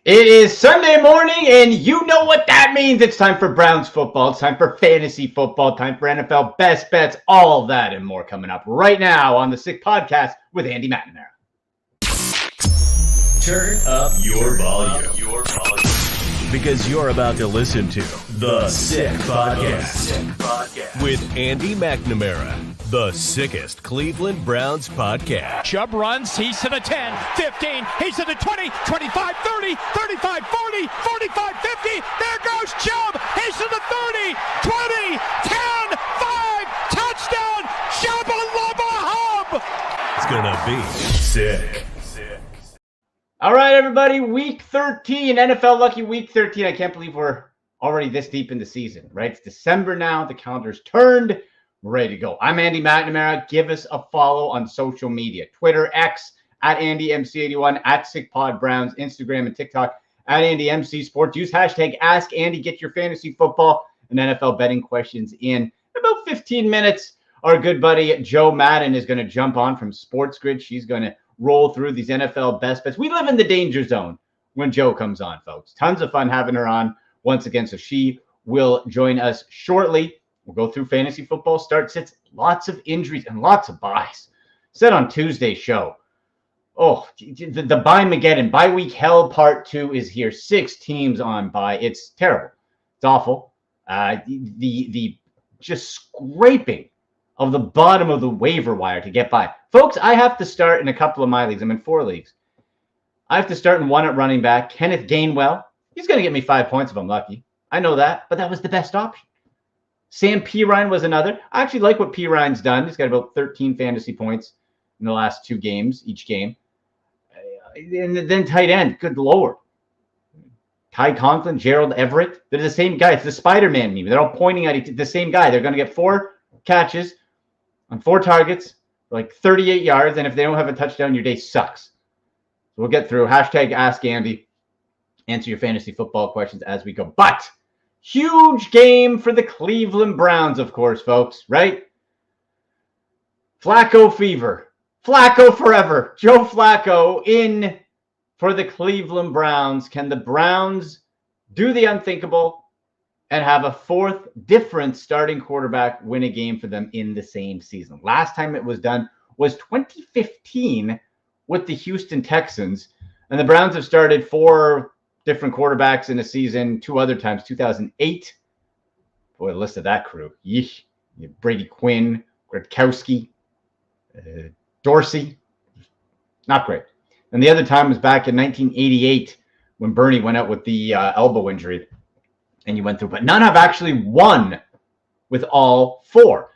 It is Sunday morning, and you know what that means. It's time for Browns football. It's time for fantasy football. Time for NFL best bets. All of that and more coming up right now on the Sick Podcast with Andy McNamara. Turn up your volume. Because you're about to listen to The Sick Podcast with Andy McNamara, the sickest Cleveland Browns podcast. Chubb runs, he's to the 10, 15, he's to the 20, 25, 30, 35, 40, 45, 50. There goes Chubb, he's to the 30, 20, 10, 5, touchdown, Shabba Lubba Hub. It's gonna be sick. All right, everybody, week 13, NFL lucky week 13. I can't believe we're already this deep in the season, right? It's December now. The calendar's turned. We're ready to go. I'm Andy McNamara. Give us a follow on social media. Twitter, X, at AndyMC81, at SickPodBrowns, Instagram and TikTok, at AndyMCSports. Use hashtag AskAndy. Get your fantasy football and NFL betting questions in about 15 minutes. Our good buddy Joe Madden is going to jump on from Sports Grid. She's going to roll through these NFL best bets. We live in the danger zone when Joe comes on, folks. Tons of fun having her on once again. So she will join us shortly. We'll go through fantasy football start sits, lots of injuries and lots of buys. Said on Tuesday's show, the bye-mageddon, bye week hell part 2 is here. 6 teams on bye. It's terrible. It's awful. The just scraping of the bottom of the waiver wire to get by. Folks, I have to start in a couple of my leagues. I'm in 4 leagues. I have to start in one at running back. Kenneth Gainwell. He's going to get me 5 points if I'm lucky. I know that, but that was the best option. Sam Pirine was another. I actually like what Pirine's done. He's got about 13 fantasy points in the last 2 games, each game. And then tight end, good Lord. Ty Conklin, Gerald Everett. They're the same guy. It's the Spider-Man meme. They're all pointing at the same guy. They're going to get 4 catches on 4 targets, like 38 yards, and if they don't have a touchdown, your day sucks. So we'll get through. Hashtag Ask Andy. Answer your fantasy football questions as we go. But huge game for the Cleveland Browns, of course, folks, right? Flacco fever. Flacco forever. Joe Flacco in for the Cleveland Browns. Can the Browns do the unthinkable and have a 4th different starting quarterback win a game for them in the same season? Last time it was done was 2015 with the Houston Texans. And the Browns have started 4 different quarterbacks in a season, 2 other times, 2008. Boy, the list of that crew. Yeesh. Brady Quinn, Gronkowski, Dorsey. Not great. And the other time was back in 1988 when Bernie went out with the elbow injury. And you went through, but none have actually won with all 4.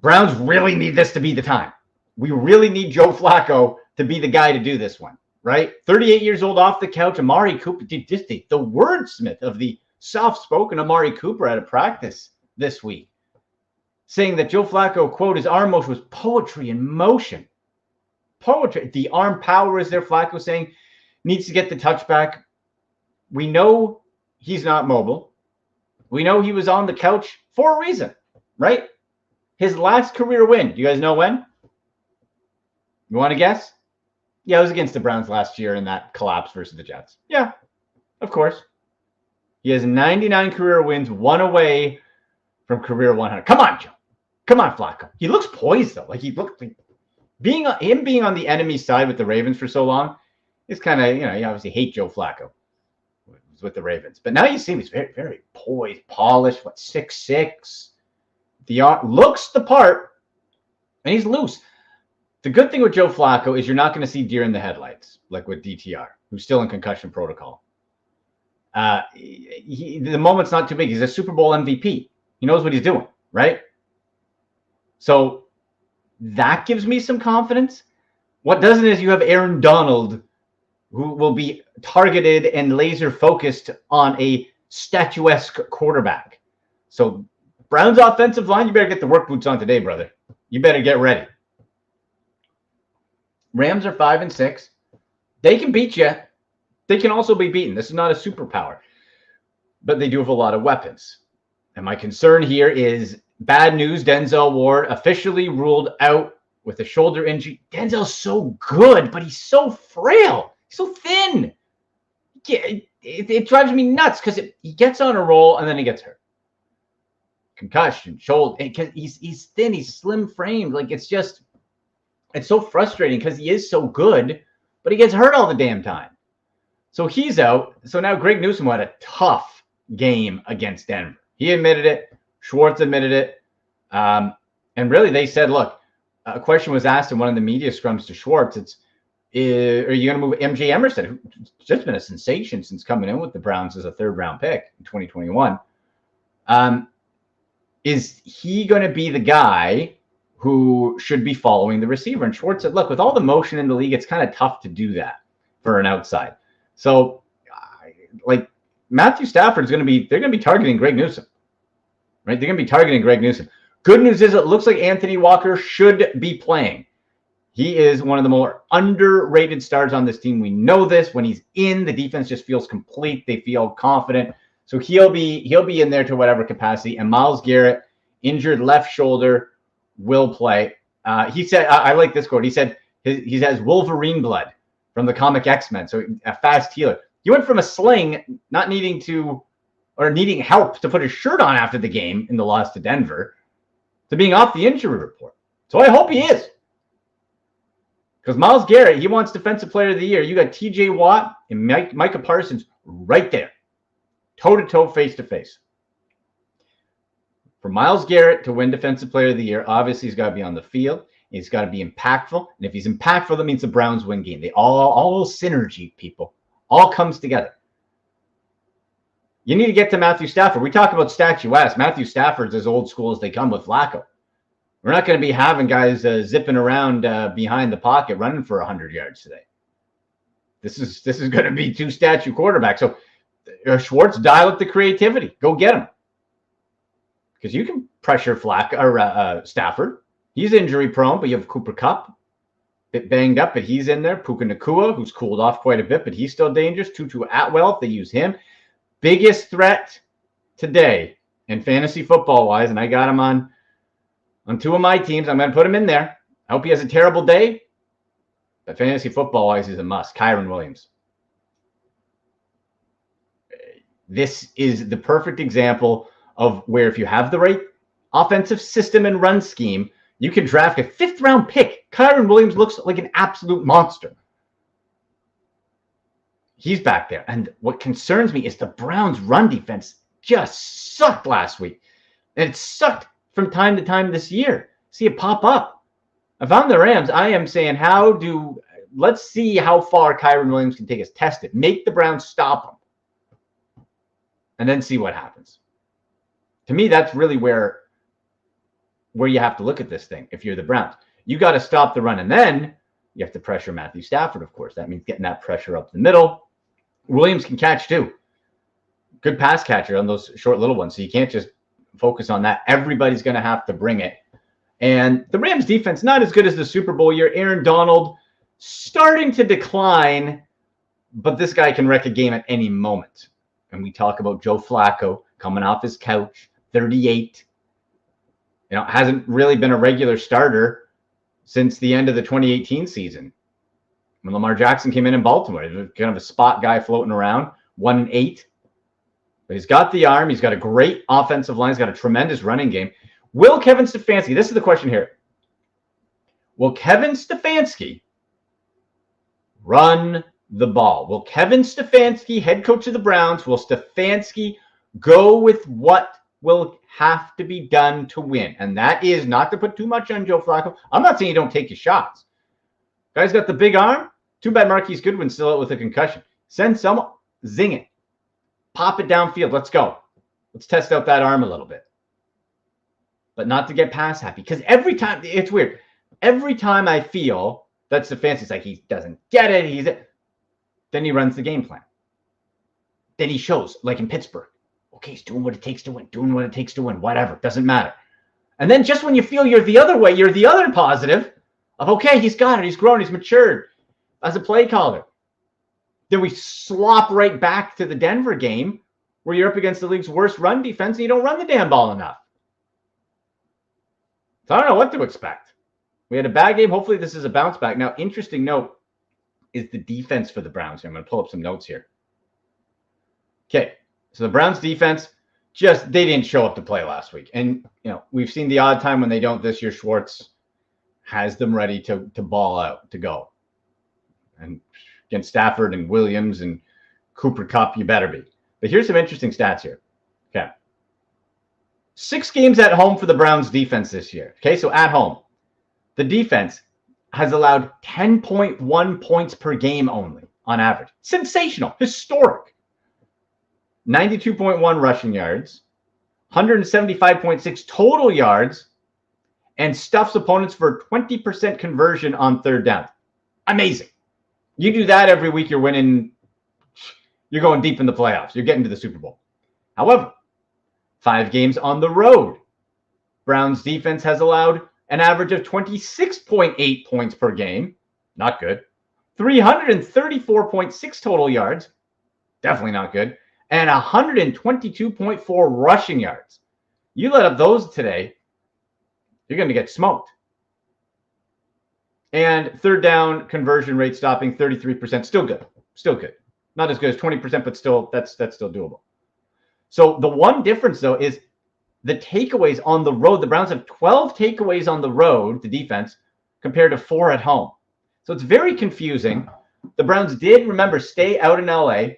Browns really need this to be the time. We really need Joe Flacco to be the guy to do this one, right? 38 years old off the couch. Amari Cooper, the wordsmith of the soft-spoken Amari Cooper at a practice this week, saying that Joe Flacco, quote, his arm motion was poetry in motion. Poetry. The arm power is there. Flacco saying needs to get the touchback. We know he's not mobile. We know he was on the couch for a reason, right? His last career win. Do you guys know when? You want to guess? Yeah, it was against the Browns last year in that collapse versus the Jets. Yeah, of course. He has 99 career wins, 1 away from career 100. Come on, Joe. Come on, Flacco. He looks poised, though. Like he looked like being on the enemy side with the Ravens for so long is kind of, you obviously hate Joe Flacco with the Ravens. But now you see him, he's very, very poised, polished, 6'6". The looks the part, and he's loose. The good thing with Joe Flacco is you're not going to see deer in the headlights, like with DTR, who's still in concussion protocol. The moment's not too big. He's a Super Bowl MVP. He knows what he's doing, right? So that gives me some confidence. What doesn't is you have Aaron Donald, who will be targeted and laser focused on a statuesque quarterback. So Browns offensive line, you better get the work boots on today, brother. You better get ready. Rams are 5-6. They can beat you. They can also be beaten. This is not a superpower, but they do have a lot of weapons. And my concern here is bad news. Denzel Ward officially ruled out with a shoulder injury. Denzel's so good, but he's so frail. He's so thin. it drives me nuts because he gets on a roll and then he gets hurt. Concussion, shoulder. He's thin. He's slim framed. Like it's so frustrating because he is so good, but he gets hurt all the damn time. So he's out. So now Greg Newsome had a tough game against Denver. He admitted it. Schwartz admitted it. And really, they said, look, a question was asked in one of the media scrums to Schwartz. Are you going to move MJ Emerson, who's just been a sensation since coming in with the Browns as a third-round pick in 2021? Is he going to be the guy who should be following the receiver? And Schwartz said, look, with all the motion in the league, it's kind of tough to do that for an outside. So, like, Matthew Stafford's they're going to be targeting Greg Newsome, right? They're going to be targeting Greg Newsome. Good news is it looks like Anthony Walker should be playing. He is one of the more underrated stars on this team. We know this. When he's in, the defense just feels complete. They feel confident. So he'll be in there to whatever capacity. And Myles Garrett, injured left shoulder, will play. He said, I like this quote. He said he has Wolverine blood from the comic X-Men. So a fast healer. He went from a sling, not needing help to put his shirt on after the game in the loss to Denver, to being off the injury report. So I hope he is. Because Myles Garrett, he wants Defensive Player of the Year. You got TJ Watt and Micah Parsons right there. Toe-to-toe, face-to-face. For Myles Garrett to win Defensive Player of the Year, obviously he's got to be on the field. He's got to be impactful. And if he's impactful, that means the Browns win game. They all synergy, people. All comes together. You need to get to Matthew Stafford. We talk about statuesque. Matthew Stafford's as old school as they come with Flacco. We're not going to be having guys zipping around behind the pocket running for 100 yards today. This is going to be two statue quarterbacks. So Schwartz, dial up the creativity. Go get him. Because you can pressure Stafford. He's injury prone, but you have Cooper Kupp, a bit banged up, but he's in there. Puka Nacua, who's cooled off quite a bit, but he's still dangerous. Tutu Atwell, if they use him. Biggest threat today in fantasy football-wise, and I got him on two of my teams. I'm going to put him in there. I hope he has a terrible day, but fantasy football-wise is a must. Kyren Williams. This is the perfect example of where if you have the right offensive system and run scheme, you can draft a fifth-round pick. Kyren Williams looks like an absolute monster. He's back there. And what concerns me is the Browns' run defense just sucked last week. And it sucked from time to time this year. See it pop up. If I'm the Rams, I am saying, let's see how far Kyren Williams can take us. Test it. Make the Browns stop him. And then see what happens. To me, that's really where you have to look at this thing. If you're the Browns, you got to stop the run. And then you have to pressure Matthew Stafford, of course. That means getting that pressure up the middle. Williams can catch too. Good pass catcher on those short little ones. So you can't just focus on that. Everybody's going to have to bring it. And the Rams defense, not as good as the Super Bowl year. Aaron Donald starting to decline, but this guy can wreck a game at any moment. And we talk about Joe Flacco coming off his couch, 38. Hasn't really been a regular starter since the end of the 2018 season. When Lamar Jackson came in Baltimore, he was kind of a spot guy floating around, 1-8. But he's got the arm. He's got a great offensive line. He's got a tremendous running game. Will Kevin Stefanski, this is the question here. Will Kevin Stefanski run the ball? Will Kevin Stefanski, head coach of the Browns, will Stefanski go with what will have to be done to win? And that is not to put too much on Joe Flacco. I'm not saying you don't take your shots. Guy's got the big arm. Too bad Marquise Goodwin's still out with a concussion. Send someone, zing it. Pop it downfield. Let's go. Let's test out that arm a little bit. But not to get pass happy. Because every time, it's weird. Every time I feel that Stefanski's like he doesn't get it, then he runs the game plan. Then he shows, like in Pittsburgh. Okay, he's doing what it takes to win. Whatever. Doesn't matter. And then just when you feel you're the other way, you're the other positive of, okay, he's got it. He's grown. He's matured as a play caller. Then we slop right back to the Denver game where you're up against the league's worst run defense and you don't run the damn ball enough. So I don't know what to expect. We had a bad game. Hopefully this is a bounce back. Now, interesting note is the defense for the Browns. I'm going to pull up some notes here. Okay, so the Browns defense, they didn't show up to play last week. And, we've seen the odd time when they don't this year. Schwartz has them ready to ball out, to go. And against Stafford and Williams and Cooper Kupp, you better be. But here's some interesting stats here. Okay. 6 games at home for the Browns defense this year. Okay, so at home, the defense has allowed 10.1 points per game only on average. Sensational, historic. 92.1 rushing yards, 175.6 total yards, and stuffs opponents for a 20% conversion on third down. Amazing. You do that every week, you're winning. You're going deep in the playoffs. You're getting to the Super Bowl. However, 5 games on the road, Browns defense has allowed an average of 26.8 points per game. Not good. 334.6 total yards. Definitely not good. And 122.4 rushing yards. You let up those today, you're going to get smoked. And third down conversion rate stopping 33%. Still good. Still good. Not as good as 20%, but still that's still doable. So the one difference, though, is the takeaways on the road. The Browns have 12 takeaways on the road, the defense, compared to 4 at home. So it's very confusing. The Browns did, remember, stay out in LA.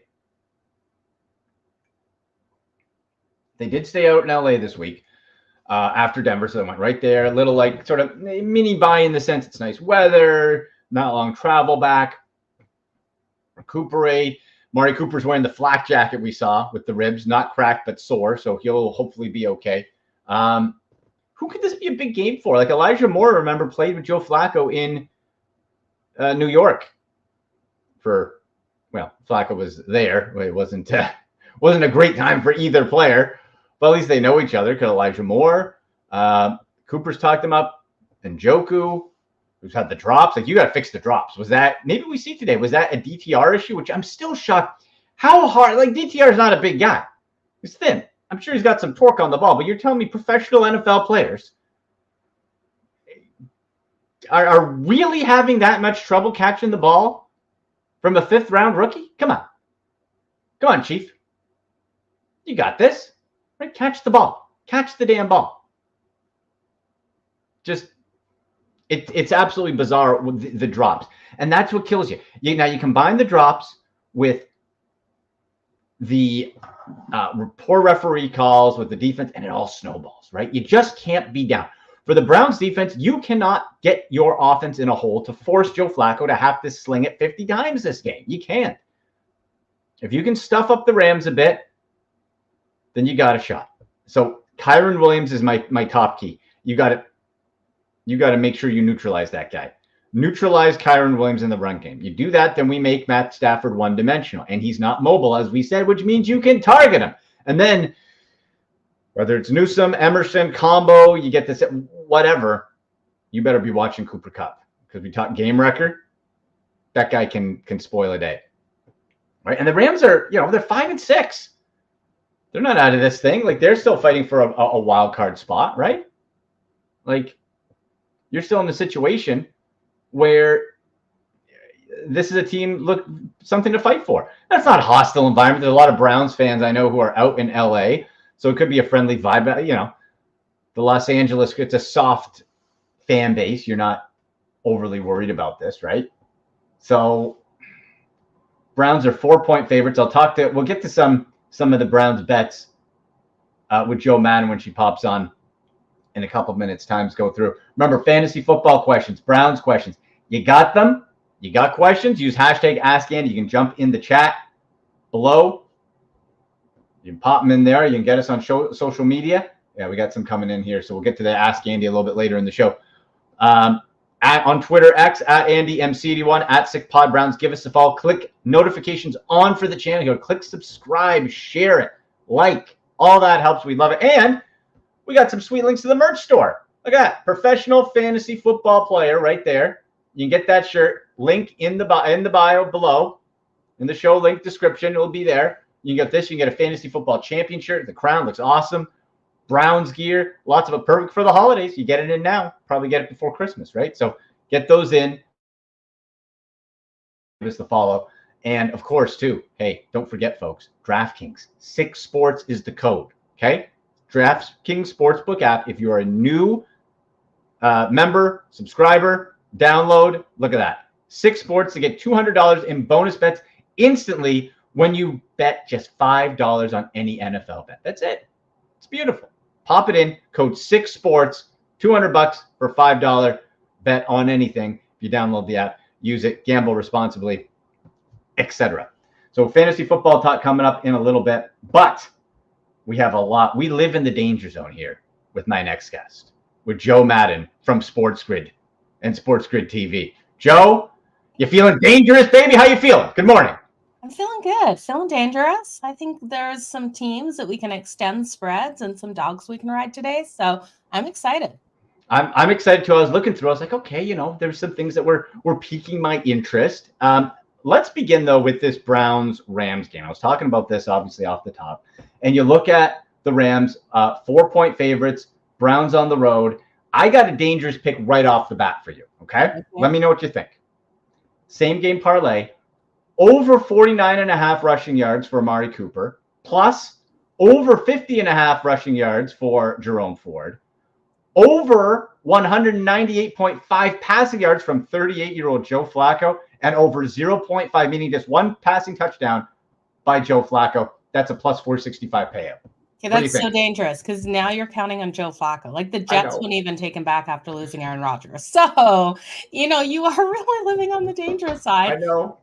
They did stay out in LA this week after Denver, so they went right there. A little like sort of mini buy in the sense it's nice weather, not long travel back. Recuperate. Mari Cooper's wearing the flak jacket we saw with the ribs, not cracked but sore, so he'll hopefully be okay. Who could this be a big game for? Like Elijah Moore, remember, played with Joe Flacco in New York. Flacco was there. It wasn't a great time for either player, but at least they know each other because Elijah Moore, Cooper's talked him up, and Njoku, who's had the drops. Like, you got to fix the drops. Was that, maybe we see today, was that a DTR issue? Which I'm still shocked. How hard, like DTR is not a big guy. He's thin. I'm sure he's got some torque on the ball, but you're telling me professional NFL players are really having that much trouble catching the ball from a 5th round rookie? Come on. Come on, Chief. You got this. Right? Catch the ball. Catch the damn ball. Just, it's absolutely bizarre with the drops. And that's what kills you. Now you combine the drops with the poor referee calls, with the defense, and it all snowballs, right? You just can't be down. For the Browns defense, you cannot get your offense in a hole to force Joe Flacco to have to sling it 50 times this game. You can't. If you can stuff up the Rams a bit, then you got a shot. So Kyron Williams is my top key. You got to make sure you neutralize that guy. Neutralize Kyron Williams in the run game. You do that, then we make Matt Stafford one-dimensional. And he's not mobile, as we said, which means you can target him. And then, whether it's Newsome, Emerson, combo, you get this, whatever, you better be watching Cooper Kupp. Because we talk game record, that guy can spoil a day. Right? And the Rams are, they're 5-6. They're not out of this thing. Like, they're still fighting for a wild card spot, right? Like, you're still in the situation where this is a team, something to fight for. That's not a hostile environment. There's a lot of Browns fans I know who are out in LA, so it could be a friendly vibe. The Los Angeles, it's a soft fan base. You're not overly worried about this, right? So Browns are 4-point favorites. We'll get to some of the Browns bets with Joe Madden when she pops on in a couple of minutes. Times go through. Remember, fantasy football questions, Browns questions. You got them? You got questions? Use hashtag AskAndy. You can jump in the chat below. You can pop them in there. You can get us on social media. Yeah, we got some coming in here, so we'll get to the Ask Andy a little bit later in the show. On Twitter, X, at AndyMC81, at SickPodBrowns. Give us a follow. Click notifications on for the channel. Click subscribe, share it, like. All that helps. We love it. And we got some sweet links to the merch store. Look at that. Professional fantasy football player right there. You can get that shirt. Link in the bio below. In the show link description, it'll be there. You can get this. You can get a fantasy football champion shirt. The crown looks awesome. Browns gear. Lots of it. Perfect for the holidays. You get it in now. Probably get it before Christmas, right? So get those in. Give us the follow. And of course, too, hey, don't forget, folks, DraftKings, 6 Sports is the code, okay? DraftKings Sportsbook app. If you are a new member, subscriber, download, look at that. 6 Sports to get $200 in bonus bets instantly when you bet just $5 on any NFL bet. That's it. It's beautiful. Pop it in, code 6 Sports, $200 for $5 bet on anything. If you download the app, use it, gamble responsibly, etc. So fantasy football talk coming up in a little bit, but we have a lot. We live in the danger zone here with my next guest, with Joe Madden from Sports Grid and Sports Grid TV. Joe, you feeling dangerous, baby? How you feeling? Good morning. I'm feeling good, feeling dangerous. I think there's some teams that we can extend spreads and some dogs we can ride today. So I'm excited. I'm excited too. I was looking through. I was like, okay, there's some things that were piquing my interest. Let's begin though with this Browns-Rams game. I was talking about this obviously off the top, and you look at the Rams, 4-point favorites, Browns on the road. I got a dangerous pick right off the bat for you. Okay, let me know what you think. Same game parlay. Over 49.5 rushing yards for Amari Cooper, plus over 50.5 rushing yards for Jerome Ford, over 198.5 passing yards from 38-year-old Joe Flacco, and over 0.5, meaning just one passing touchdown by Joe Flacco. That's a plus 465 payout. Okay, that's so dangerous because now you're counting on Joe Flacco. Like the Jets wouldn't even take him back after losing Aaron Rodgers. So, you are really living on the dangerous side. I know.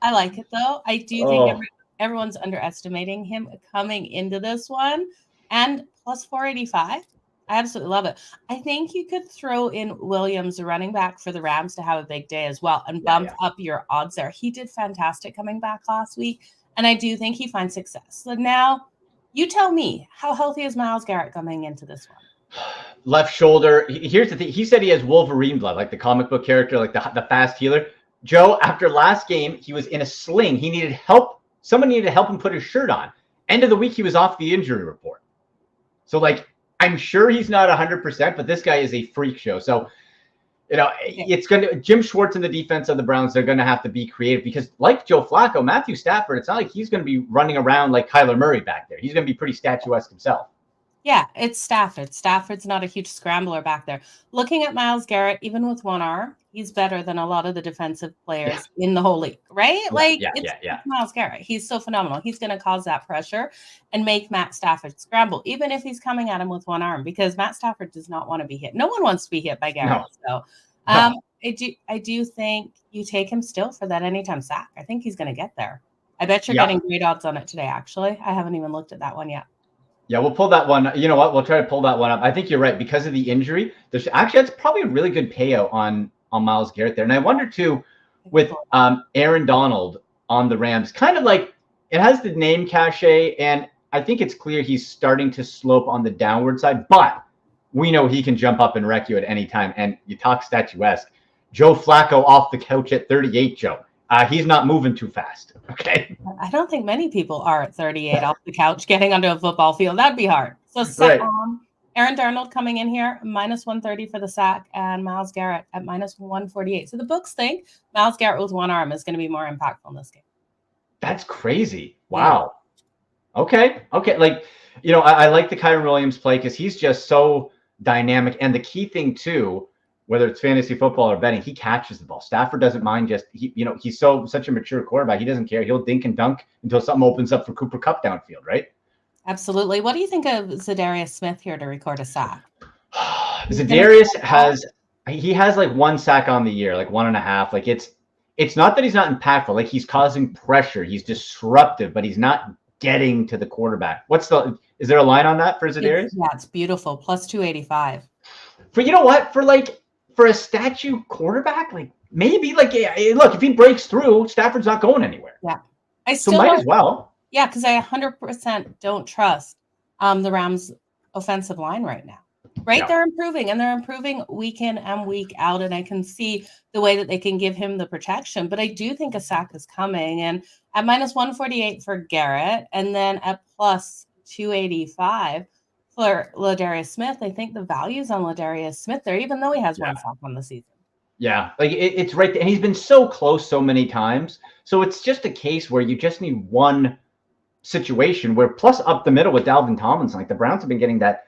I like it though. I do think everyone's underestimating him coming into this one, and plus 485. I absolutely love it. I think you could throw in Williams, the running back for the Rams, to have a big day as well and bump up your odds there. He did fantastic coming back last week, and I do think he finds success. So now you tell me, how healthy is Myles Garrett coming into this one? Left shoulder. Here's the thing. He said he has Wolverine blood, like the comic book character, like the fast healer. Joe, after last game, he was in a sling. He needed help. Someone needed to help him put his shirt on. End of the week, he was off the injury report. So, I'm sure he's not 100%, but this guy is a freak show. So, it's going to – Jim Schwartz and the defense of the Browns, they're going to have to be creative because like Joe Flacco, Matthew Stafford, it's not like he's going to be running around like Kyler Murray back there. He's going to be pretty statuesque himself. Yeah, it's Stafford. Stafford's not a huge scrambler back there. Looking at Myles Garrett, even with one arm, he's better than a lot of the defensive players in the whole league, right? It's Myles Garrett. He's so phenomenal. He's going to cause that pressure and make Matt Stafford scramble, even if he's coming at him with one arm, because Matt Stafford does not want to be hit. No one wants to be hit by Garrett. No. So I do think you take him still for that anytime sack. I think he's going to get there. I bet you're getting great odds on it today, actually. I haven't even looked at that one yet. Yeah, we'll pull that one. You know what? We'll try to pull that one up. I think you're right. Because of the injury, that's probably a really good payout on Myles Garrett there. And I wonder, too, with Aaron Donald on the Rams, kind of like it has the name cachet, and I think it's clear he's starting to slope on the downward side. But we know he can jump up and wreck you at any time. And you talk statuesque. Joe Flacco off the couch at 38, Joe. He's not moving too fast. Okay. I don't think many people are at 38 off the couch getting onto a football field. That'd be hard. So Aaron Darnold coming in here, minus 130 for the sack, and Myles Garrett at minus 148. So the books think Myles Garrett with one arm is going to be more impactful in this game. That's crazy. Wow. Yeah. Okay. I like the Kyren Williams play because he's just so dynamic. And the key thing, too, whether it's fantasy football or betting, he catches the ball. Stafford doesn't mind he's such a mature quarterback. He doesn't care. He'll dink and dunk until something opens up for Cooper Kupp downfield, right? Absolutely. What do you think of Zadarius Smith here to record a sack? Zadarius has like one sack on the year, like 1.5. Like it's not that he's not impactful. Like he's causing pressure. He's disruptive, but he's not getting to the quarterback. Is there a line on that for Zadarius? Yeah, it's beautiful. Plus 285. For a statue quarterback, maybe look, if he breaks through, Stafford's not going anywhere. Yeah. Might as well. Yeah, because I 100% don't trust the Rams offensive line right now. Right? Yeah. They're improving week in and week out. And I can see the way that they can give him the protection. But I do think a sack is coming. And at minus 148 for Garrett, and then at plus 285 for Ladarius Smith, I think the value's on Ladarius Smith there, even though he has one sack on the season. Yeah, like it's right there. And he's been so close so many times. So it's just a case where you just need one situation where, plus up the middle with Dalvin Tomlinson, like the Browns have been getting that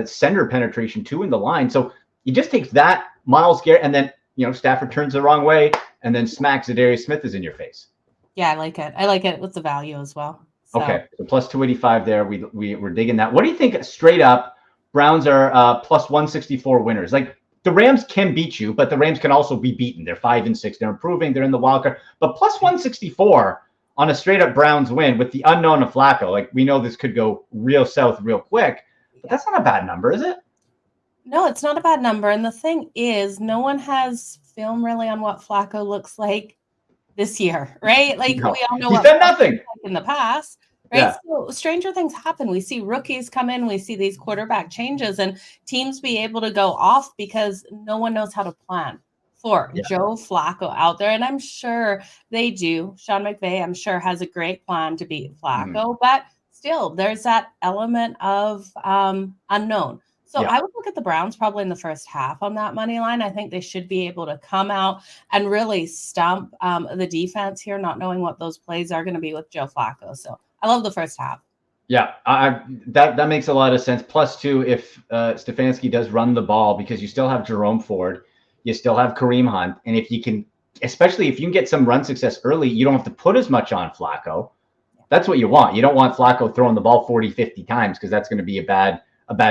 center penetration too in the line. So he just takes that Myles Garrett, and then Stafford turns the wrong way and then smacks Zadarius Smith is in your face. Yeah, I like it. I like it with the value as well. So. Okay, so plus 285 there. We're digging that. What do you think straight up? Browns are plus 164 winners. Like the Rams can beat you, but the Rams can also be beaten. They're 5-6. They're improving. They're in the wild card. But plus 164 on a straight up Browns win with the unknown of Flacco. Like we know this could go real south real quick, but that's not a bad number, is it? No, it's not a bad number. And the thing is, no one has film really on what Flacco looks like this year, right? Like we all know he's done nothing like in the past, right? Yeah. So stranger things happen. We see rookies come in, we see these quarterback changes, and teams be able to go off because no one knows how to plan for Joe Flacco out there. And I'm sure they do. Sean McVay, I'm sure, has a great plan to beat Flacco, but still there's that element of unknown. So I would look at the Browns probably in the first half on that money line. I think they should be able to come out and really stump the defense here, not knowing what those plays are going to be with Joe Flacco. So I love the first half. Yeah, that makes a lot of sense. Plus, too, if Stefanski does run the ball, because you still have Jerome Ford, you still have Kareem Hunt, and if you can, especially if you can get some run success early, you don't have to put as much on Flacco. That's what you want. You don't want Flacco throwing the ball 40, 50 times because that's going to be a bad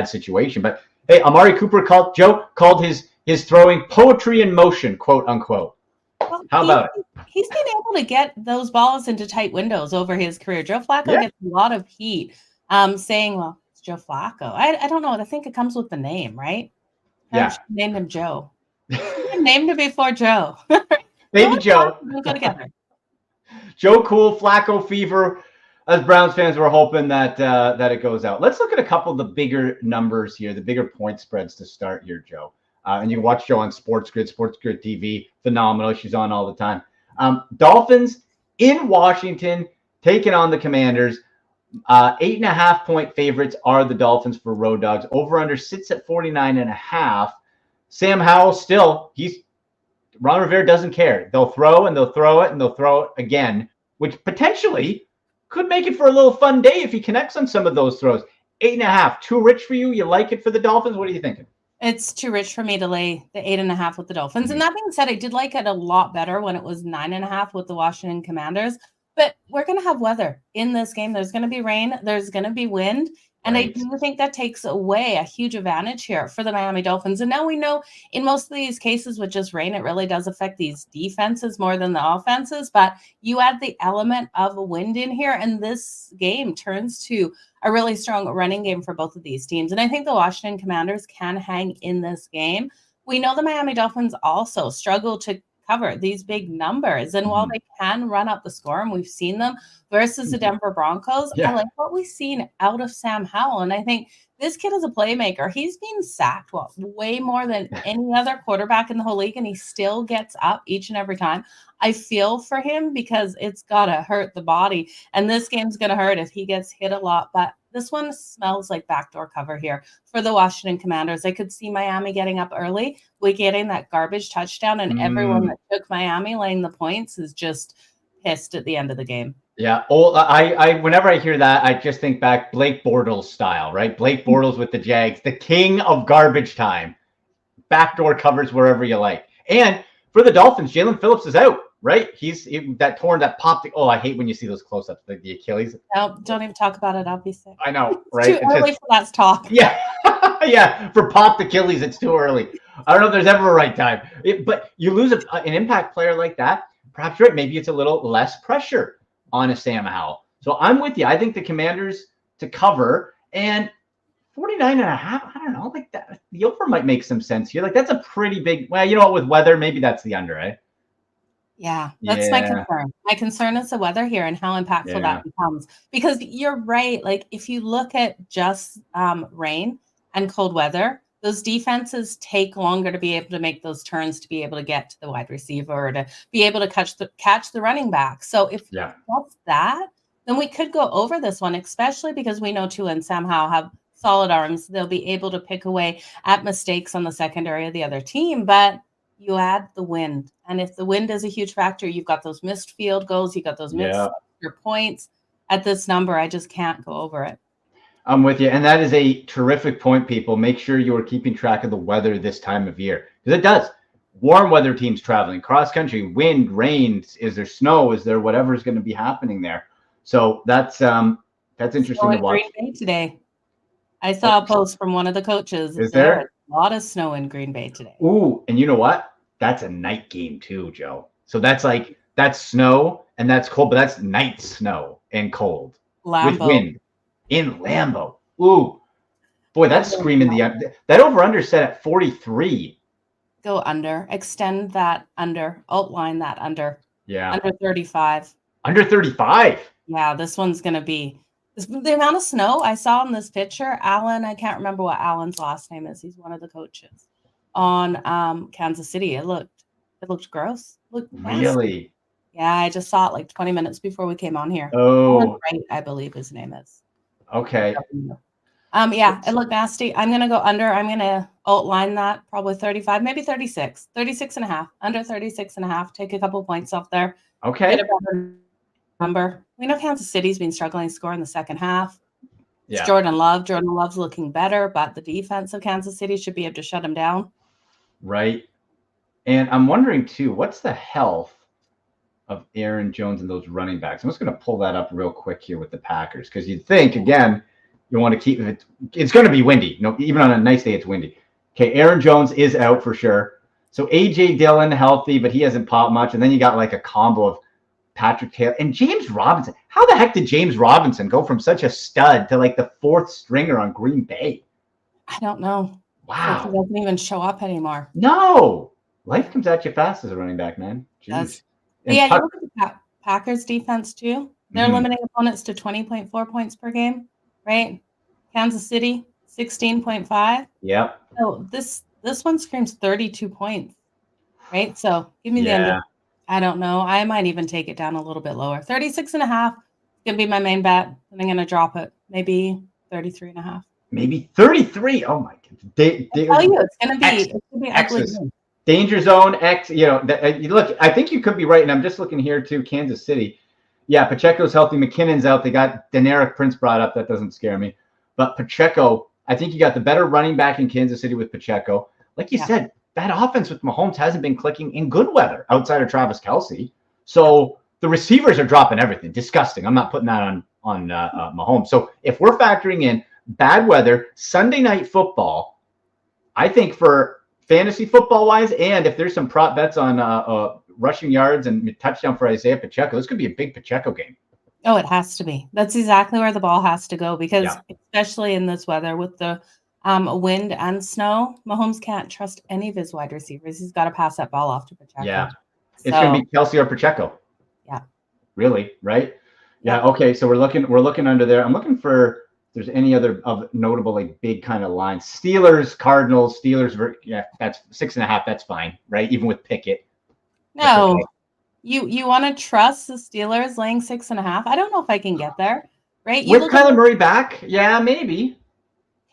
situation. But hey, Amari Cooper called his throwing poetry in motion, quote unquote. Well, how about it? He's been able to get those balls into tight windows over his career. Joe Flacco gets a lot of heat saying, well, it's Joe Flacco. I don't know. I think it comes with the name, right? Named him Joe. Named him before Joe. Maybe Joe. We'll go together. Joe Cool, Flacco fever. As Browns fans, we're hoping that it goes out. Let's look at a couple of the bigger numbers here, the bigger point spreads to start here, Joe. And you can watch Joe on Sports Grid TV. Phenomenal. She's on all the time. Dolphins in Washington taking on the Commanders. 8.5 point favorites are the Dolphins for road dogs. Over under sits at 49.5. Sam Howell Ron Rivera doesn't care. They'll throw and they'll throw it and they'll throw it again, which potentially could make it for a little fun day if he connects on some of those throws. 8.5, too rich for you? You like it for the Dolphins? What are you thinking? It's too rich for me to lay the 8.5 with the Dolphins. And that being said, I did like it a lot better when it was 9.5 with the Washington Commanders. But we're going to have weather in this game. There's going to be rain. There's going to be wind. And I do think that takes away a huge advantage here for the Miami Dolphins. And now we know in most of these cases with just rain, it really does affect these defenses more than the offenses. But you add the element of a wind in here, and this game turns to a really strong running game for both of these teams. And I think the Washington Commanders can hang in this game. We know the Miami Dolphins also struggle to cover these big numbers. And while they can run up the score, and we've seen them versus the Denver Broncos, I like what we've seen out of Sam Howell. And I think this kid is a playmaker. He's been sacked way more than any other quarterback in the whole league, and he still gets up each and every time. I feel for him because it's got to hurt the body. And this game's going to hurt if he gets hit a lot. But this one smells like backdoor cover here for the Washington Commanders. I could see Miami getting up early, getting that garbage touchdown, and everyone that took Miami laying the points is just pissed at the end of the game. Yeah. Oh, I whenever I hear that, I just think back Blake Bortles style, right? Blake Bortles with the Jags, the king of garbage time. Backdoor covers wherever you like. And for the Dolphins, Jalen Phillips is out, right? That popped. I hate when you see those close-ups, like the Achilles. No, don't even talk about it. I'll be sick. I know, right? It's too early for that talk. Yeah. Yeah. For popped Achilles, it's too early. I don't know if there's ever a right time. But you lose an impact player like that, perhaps right. Maybe it's a little less pressure on a Sam Howell. So I'm with you. I think the Commanders to cover, and 49.5. I don't know. Like that, the over might make some sense here. Like that's a pretty big. Well, you know what? With weather, maybe that's the under, right? Yeah, that's my concern. My concern is the weather here and how impactful that becomes. Because you're right. Like if you look at just rain and cold weather, those defenses take longer to be able to make those turns, to be able to get to the wide receiver, or to be able to catch the running back. So if that's that, then we could go over this one, especially because we know Tua and Sam Howell have solid arms. They'll be able to pick away at mistakes on the secondary of the other team. But you add the wind. And if the wind is a huge factor, you've got those missed field goals, you got those missed points. At this number, I just can't go over it. I'm with you. And that is a terrific point, people. Make sure you are keeping track of the weather this time of year, because it does. Warm weather teams traveling, cross country, wind, rain. Is there snow? Is there whatever is going to be happening there? So that's interesting to watch. Green Bay today. I saw a post from one of the coaches. Is there a lot of snow in Green Bay today? Ooh, and you know what? That's a night game too, Joe. So that's snow and that's cold, but that's night snow and cold with wind in Lambeau. Ooh, boy, that's screaming that over under set at 43. Go under, extend that under, outline that under. Yeah, under 35. Under 35. Yeah, this one's gonna be the amount of snow I saw in this picture. Alan, I can't remember what Alan's last name is. He's one of the coaches on Kansas City. It looked gross. Looked nasty. Really? Yeah, I just saw it like 20 minutes before we came on here. Oh, Wright, I believe his name is. Okay. Yeah, it looked nasty. I'm going to go under. I'm going to outline that probably 35, maybe 36, 36 and a half, under 36 and a half. Take a couple points off there. Okay. Get a better number. We know Kansas City's been struggling to score in the second half. Yeah. It's Jordan Love. Jordan Love's looking better, but the defense of Kansas City should be able to shut him down. Right. And I'm wondering too, what's the health of Aaron Jones and those running backs? I'm just going to pull that up real quick here with the Packers, because you'd think, again, you want to keep it. It's going to be windy. Even on a nice day, it's windy. Okay, Aaron Jones is out for sure. So A.J. Dillon healthy, but he hasn't popped much. And then you got like a combo of Patrick Taylor and James Robinson. How the heck did James Robinson go from such a stud to like the fourth stringer on Green Bay? I don't know. Wow. He doesn't even show up anymore. No. Life comes at you fast as a running back, man. Jeez. Yeah, you look at the Packers defense too. They're limiting opponents to 20.4 points per game, right? Kansas City, 16.5. Yep. So this one screams 32 points, right? So give me the end. I don't know. I might even take it down a little bit lower. 36 and a half is going to be my main bet. And I'm going to drop it. Maybe 33 and a half. Maybe 33. Oh my God. I tell you, it's going to be ugly. Danger zone X, look, I think you could be right. And I'm just looking here to Kansas City. Yeah, Pacheco's healthy. McKinnon's out. They got Deneric Prince brought up. That doesn't scare me. But Pacheco, I think you got the better running back in Kansas City with Pacheco. Like you said, that offense with Mahomes hasn't been clicking in good weather outside of Travis Kelce. So the receivers are dropping everything. Disgusting. I'm not putting that on Mahomes. So if we're factoring in bad weather, Sunday night football, I think for fantasy football wise, and if there's some prop bets on rushing yards and touchdown for Isaiah Pacheco, this could be a big Pacheco game. Oh, it has to be. That's exactly where the ball has to go, because especially in this weather with the wind and snow, Mahomes can't trust any of his wide receivers. He's got to pass that ball off to Pacheco. Yeah. It's going to be Kelce or Pacheco. Yeah. Really, right? Yeah. Okay. So we're looking under there. I'm looking for if there's any other of notable like big kind of lines. Steelers, Cardinals, Steelers. Yeah, that's 6.5. That's fine, right? Even with Pickett. No. Okay. You want to trust the Steelers laying 6.5? I don't know if I can get there, right? With Kyler Murray back? Yeah, maybe.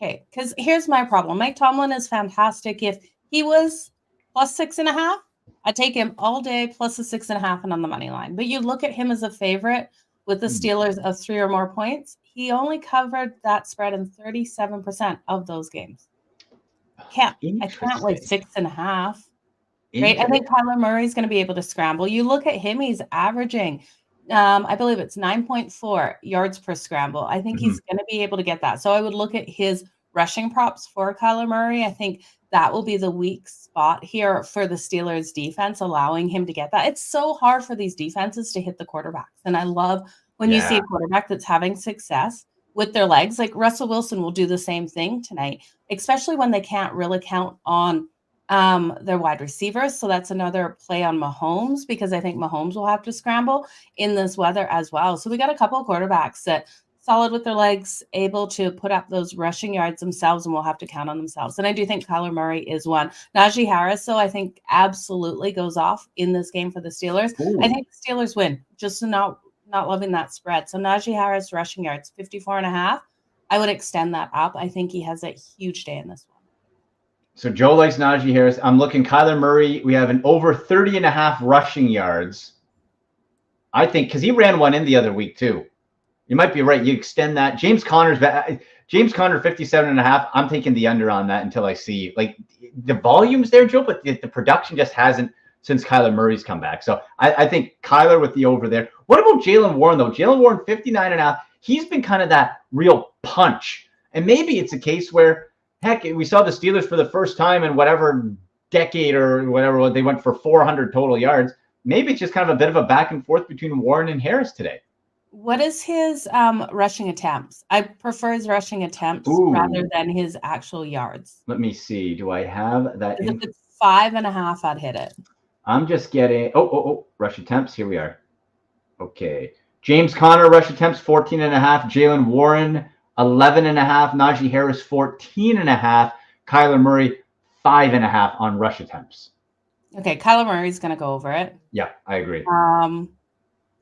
Okay, because here's my problem. Mike Tomlin is fantastic. If he was plus 6.5, I'd take him all day plus a 6.5 and on the money line. But you look at him as a favorite with the Steelers of 3 or more points. He only covered that spread in 37% of those games. I can't lay 6.5. Right? I think Kyler Murray is going to be able to scramble. You look at him, he's averaging, I believe it's 9.4 yards per scramble. I think he's going to be able to get that. So I would look at his rushing props for Kyler Murray. I think that will be the weak spot here for the Steelers defense, allowing him to get that. It's so hard for these defenses to hit the quarterbacks. And I love when you see a quarterback that's having success with their legs. Like Russell Wilson will do the same thing tonight, especially when they can't really count on their wide receivers. So that's another play on Mahomes, because I think Mahomes will have to scramble in this weather as well. So we got a couple of quarterbacks that solid with their legs, able to put up those rushing yards themselves, and will have to count on themselves. And I do think Kyler Murray is one. Najee Harris, though, I think absolutely goes off in this game for the Steelers. Ooh. I think the Steelers win, just not loving that spread. So Najee Harris rushing yards, 54.5. I would extend that up. I think he has a huge day in this one. So Joe likes Najee Harris. I'm looking Kyler Murray. We have an over 30.5 rushing yards. I think because he ran one in the other week too. You might be right. You extend that. James Conner 57.5. I'm taking the under on that until I see like the volume's there, Joe, but the production just hasn't since Kyler Murray's come back. So I think Kyler with the over there. What about Jaylen Warren though? Jaylen Warren 59.5. He's been kind of that real punch. And maybe it's a case where, heck, we saw the Steelers for the first time in whatever decade or whatever, they went for 400 total yards. Maybe it's just kind of a bit of a back and forth between Warren and Harris today. What is his rushing attempts? I prefer his rushing attempts rather than his actual yards. Let me see. Do I have that? If it's 5.5, I'd hit it. I'm just getting, rush attempts. Here we are. Okay. James Conner, rush attempts, 14.5. Jaylen Warren, 11.5. Najee Harris, 14.5. Kyler Murray, 5.5 on rush attempts. Okay, Kyler Murray's going to go over it. Yeah, I agree.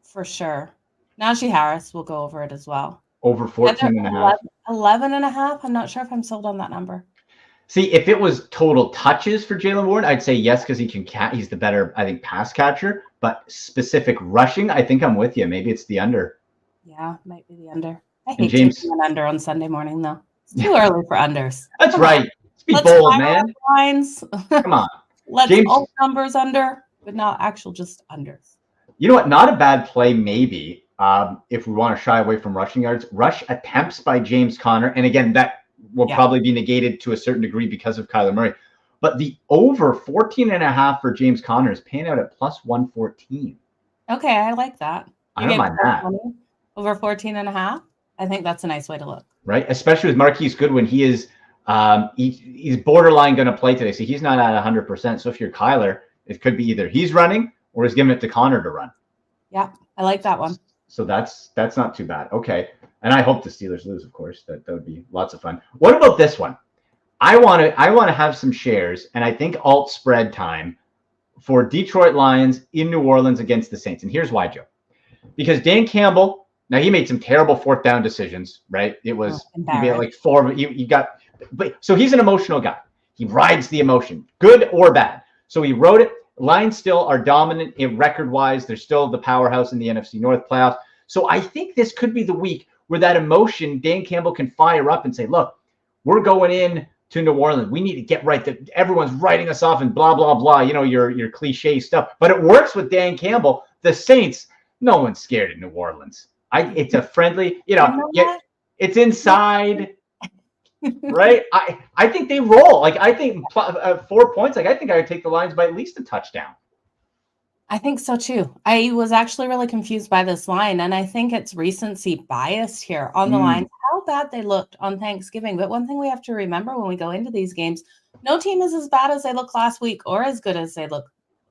For sure. Najee Harris will go over it as well. Over 14.5. 11.5. I'm not sure if I'm sold on that number. See, if it was total touches for Jaylen Warren, I'd say yes because he's the better, I think, pass catcher. But specific rushing, I think I'm with you. Maybe it's the under. Yeah, might be the under. I hate taking an under on Sunday morning, though. It's too early for unders. That's right. Let's be bold, man. Lines. Come on. Let's all numbers under, but not actual just unders. You know what? Not a bad play, maybe, if we want to shy away from rushing yards. Rush attempts by James Conner. And again, that will probably be negated to a certain degree because of Kyler Murray. But the over 14.5 for James Conner is paying out at plus 114. Okay, I like that. I don't mind that. Over 14.5. I think that's a nice way to look. Right? Especially with Marquise Goodwin. He is he's borderline going to play today. So he's not at 100%. So if you're Kyler, it could be either he's running or he's giving it to Conner to run. Yeah, I like that one. So that's not too bad. Okay. And I hope the Steelers lose, of course. That would be lots of fun. What about this one? I want to have some shares, and I think alt spread time for Detroit Lions in New Orleans against the Saints. And here's why, Joe. Because Dan Campbell, now he made some terrible fourth down decisions, right? It was like four. You got, but so he's an emotional guy. He rides the emotion, good or bad. So he wrote it. Lions still are dominant in record-wise. They're still the powerhouse in the NFC North playoffs. So I think this could be the week where that emotion, Dan Campbell can fire up and say, look, we're going in to New Orleans. We need to get right. That everyone's writing us off and blah, blah, blah. You know, your cliche stuff. But it works with Dan Campbell. The Saints, no one's scared of New Orleans. It's a friendly, it's inside. Right? I think they roll. Like, I think 4 points. Like, I think I would take the Lions by at least a touchdown. I think so too. I was actually really confused by this line, and I think it's recency bias here on the Lions, how bad they looked on Thanksgiving. But one thing we have to remember when we go into these games, no team is as bad as they look last week or as good as they look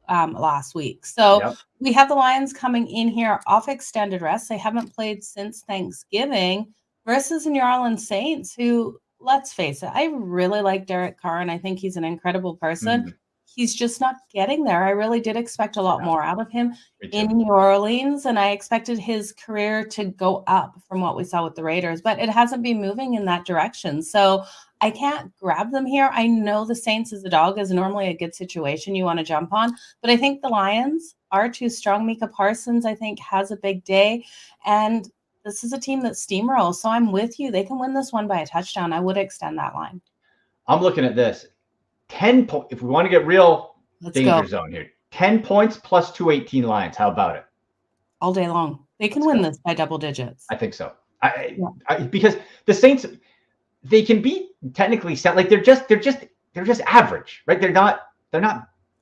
last week. So we have the Lions coming in here off extended rest. They haven't played since Thanksgiving versus the New Orleans Saints, who, let's face it, I really like Derek Carr, and I think he's an incredible person. He's just not getting there. I really did expect a lot more out of him in New Orleans, and I expected his career to go up from what we saw with the Raiders, but it hasn't been moving in that direction. So I can't grab them here. I know the Saints as a dog is normally a good situation you want to jump on, but I think the Lions are too strong. Micah Parsons, I think, has a big day, and this is a team that steamrolls. So I'm with you. They can win this one by a touchdown. I would extend that line. I'm looking at this. 10 points. If we want to get real danger zone here, 10 points plus 218 Lions. How about it? All day long. They can win this by double digits. I think so. Because the Saints, they can be technically set. Like they're just average, right? They're not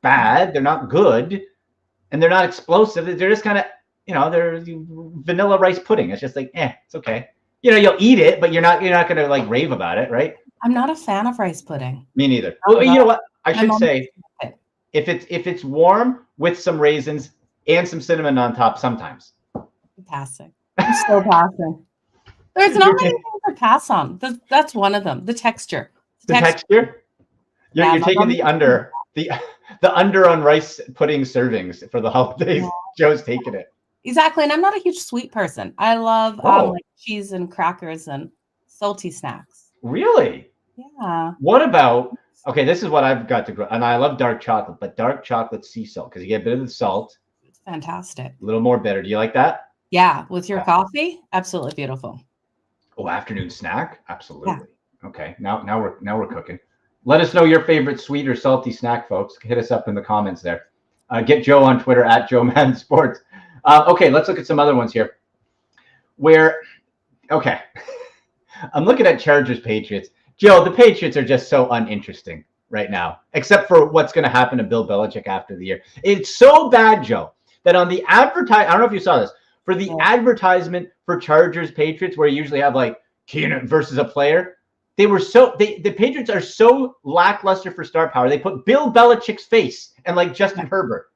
bad. They're not good, and they're not explosive. They're just kind of, they're vanilla rice pudding. It's just like, it's okay. You'll eat it, but you're not going to like rave about it, right? I'm not a fan of rice pudding. Me neither. Well, you know what? I should say, if it's warm with some raisins and some cinnamon on top, sometimes. Passing. I'm still passing. There's not many things to pass on. That's one of them. The texture. The texture? You're taking the under on rice pudding servings for the holidays. Yeah. Joe's taking it. Exactly. And I'm not a huge sweet person. I love like cheese and crackers and salty snacks. Really? Yeah. What about Okay, this is what I've got to grow. And I love dark chocolate, but dark chocolate sea salt, because you get a bit of the salt. It's fantastic. A little more bitter. Do you like that? Yeah, with your coffee, absolutely beautiful. Oh, afternoon snack? Absolutely. Yeah. Okay, now we're cooking. Let us know your favorite sweet or salty snack, folks. Hit us up in the comments there. Get Joe on Twitter at Joe Madden Sports. Okay, let's look at some other ones here. Okay, I'm looking at Chargers Patriots. Joe, the Patriots are just so uninteresting right now, except for what's going to happen to Bill Belichick after the year. It's so bad, Joe, that on the I don't know if you saw this, for the advertisement for Chargers Patriots, where you usually have like Keenan versus a player, the Patriots are so lackluster for star power. They put Bill Belichick's face and like Justin Herbert.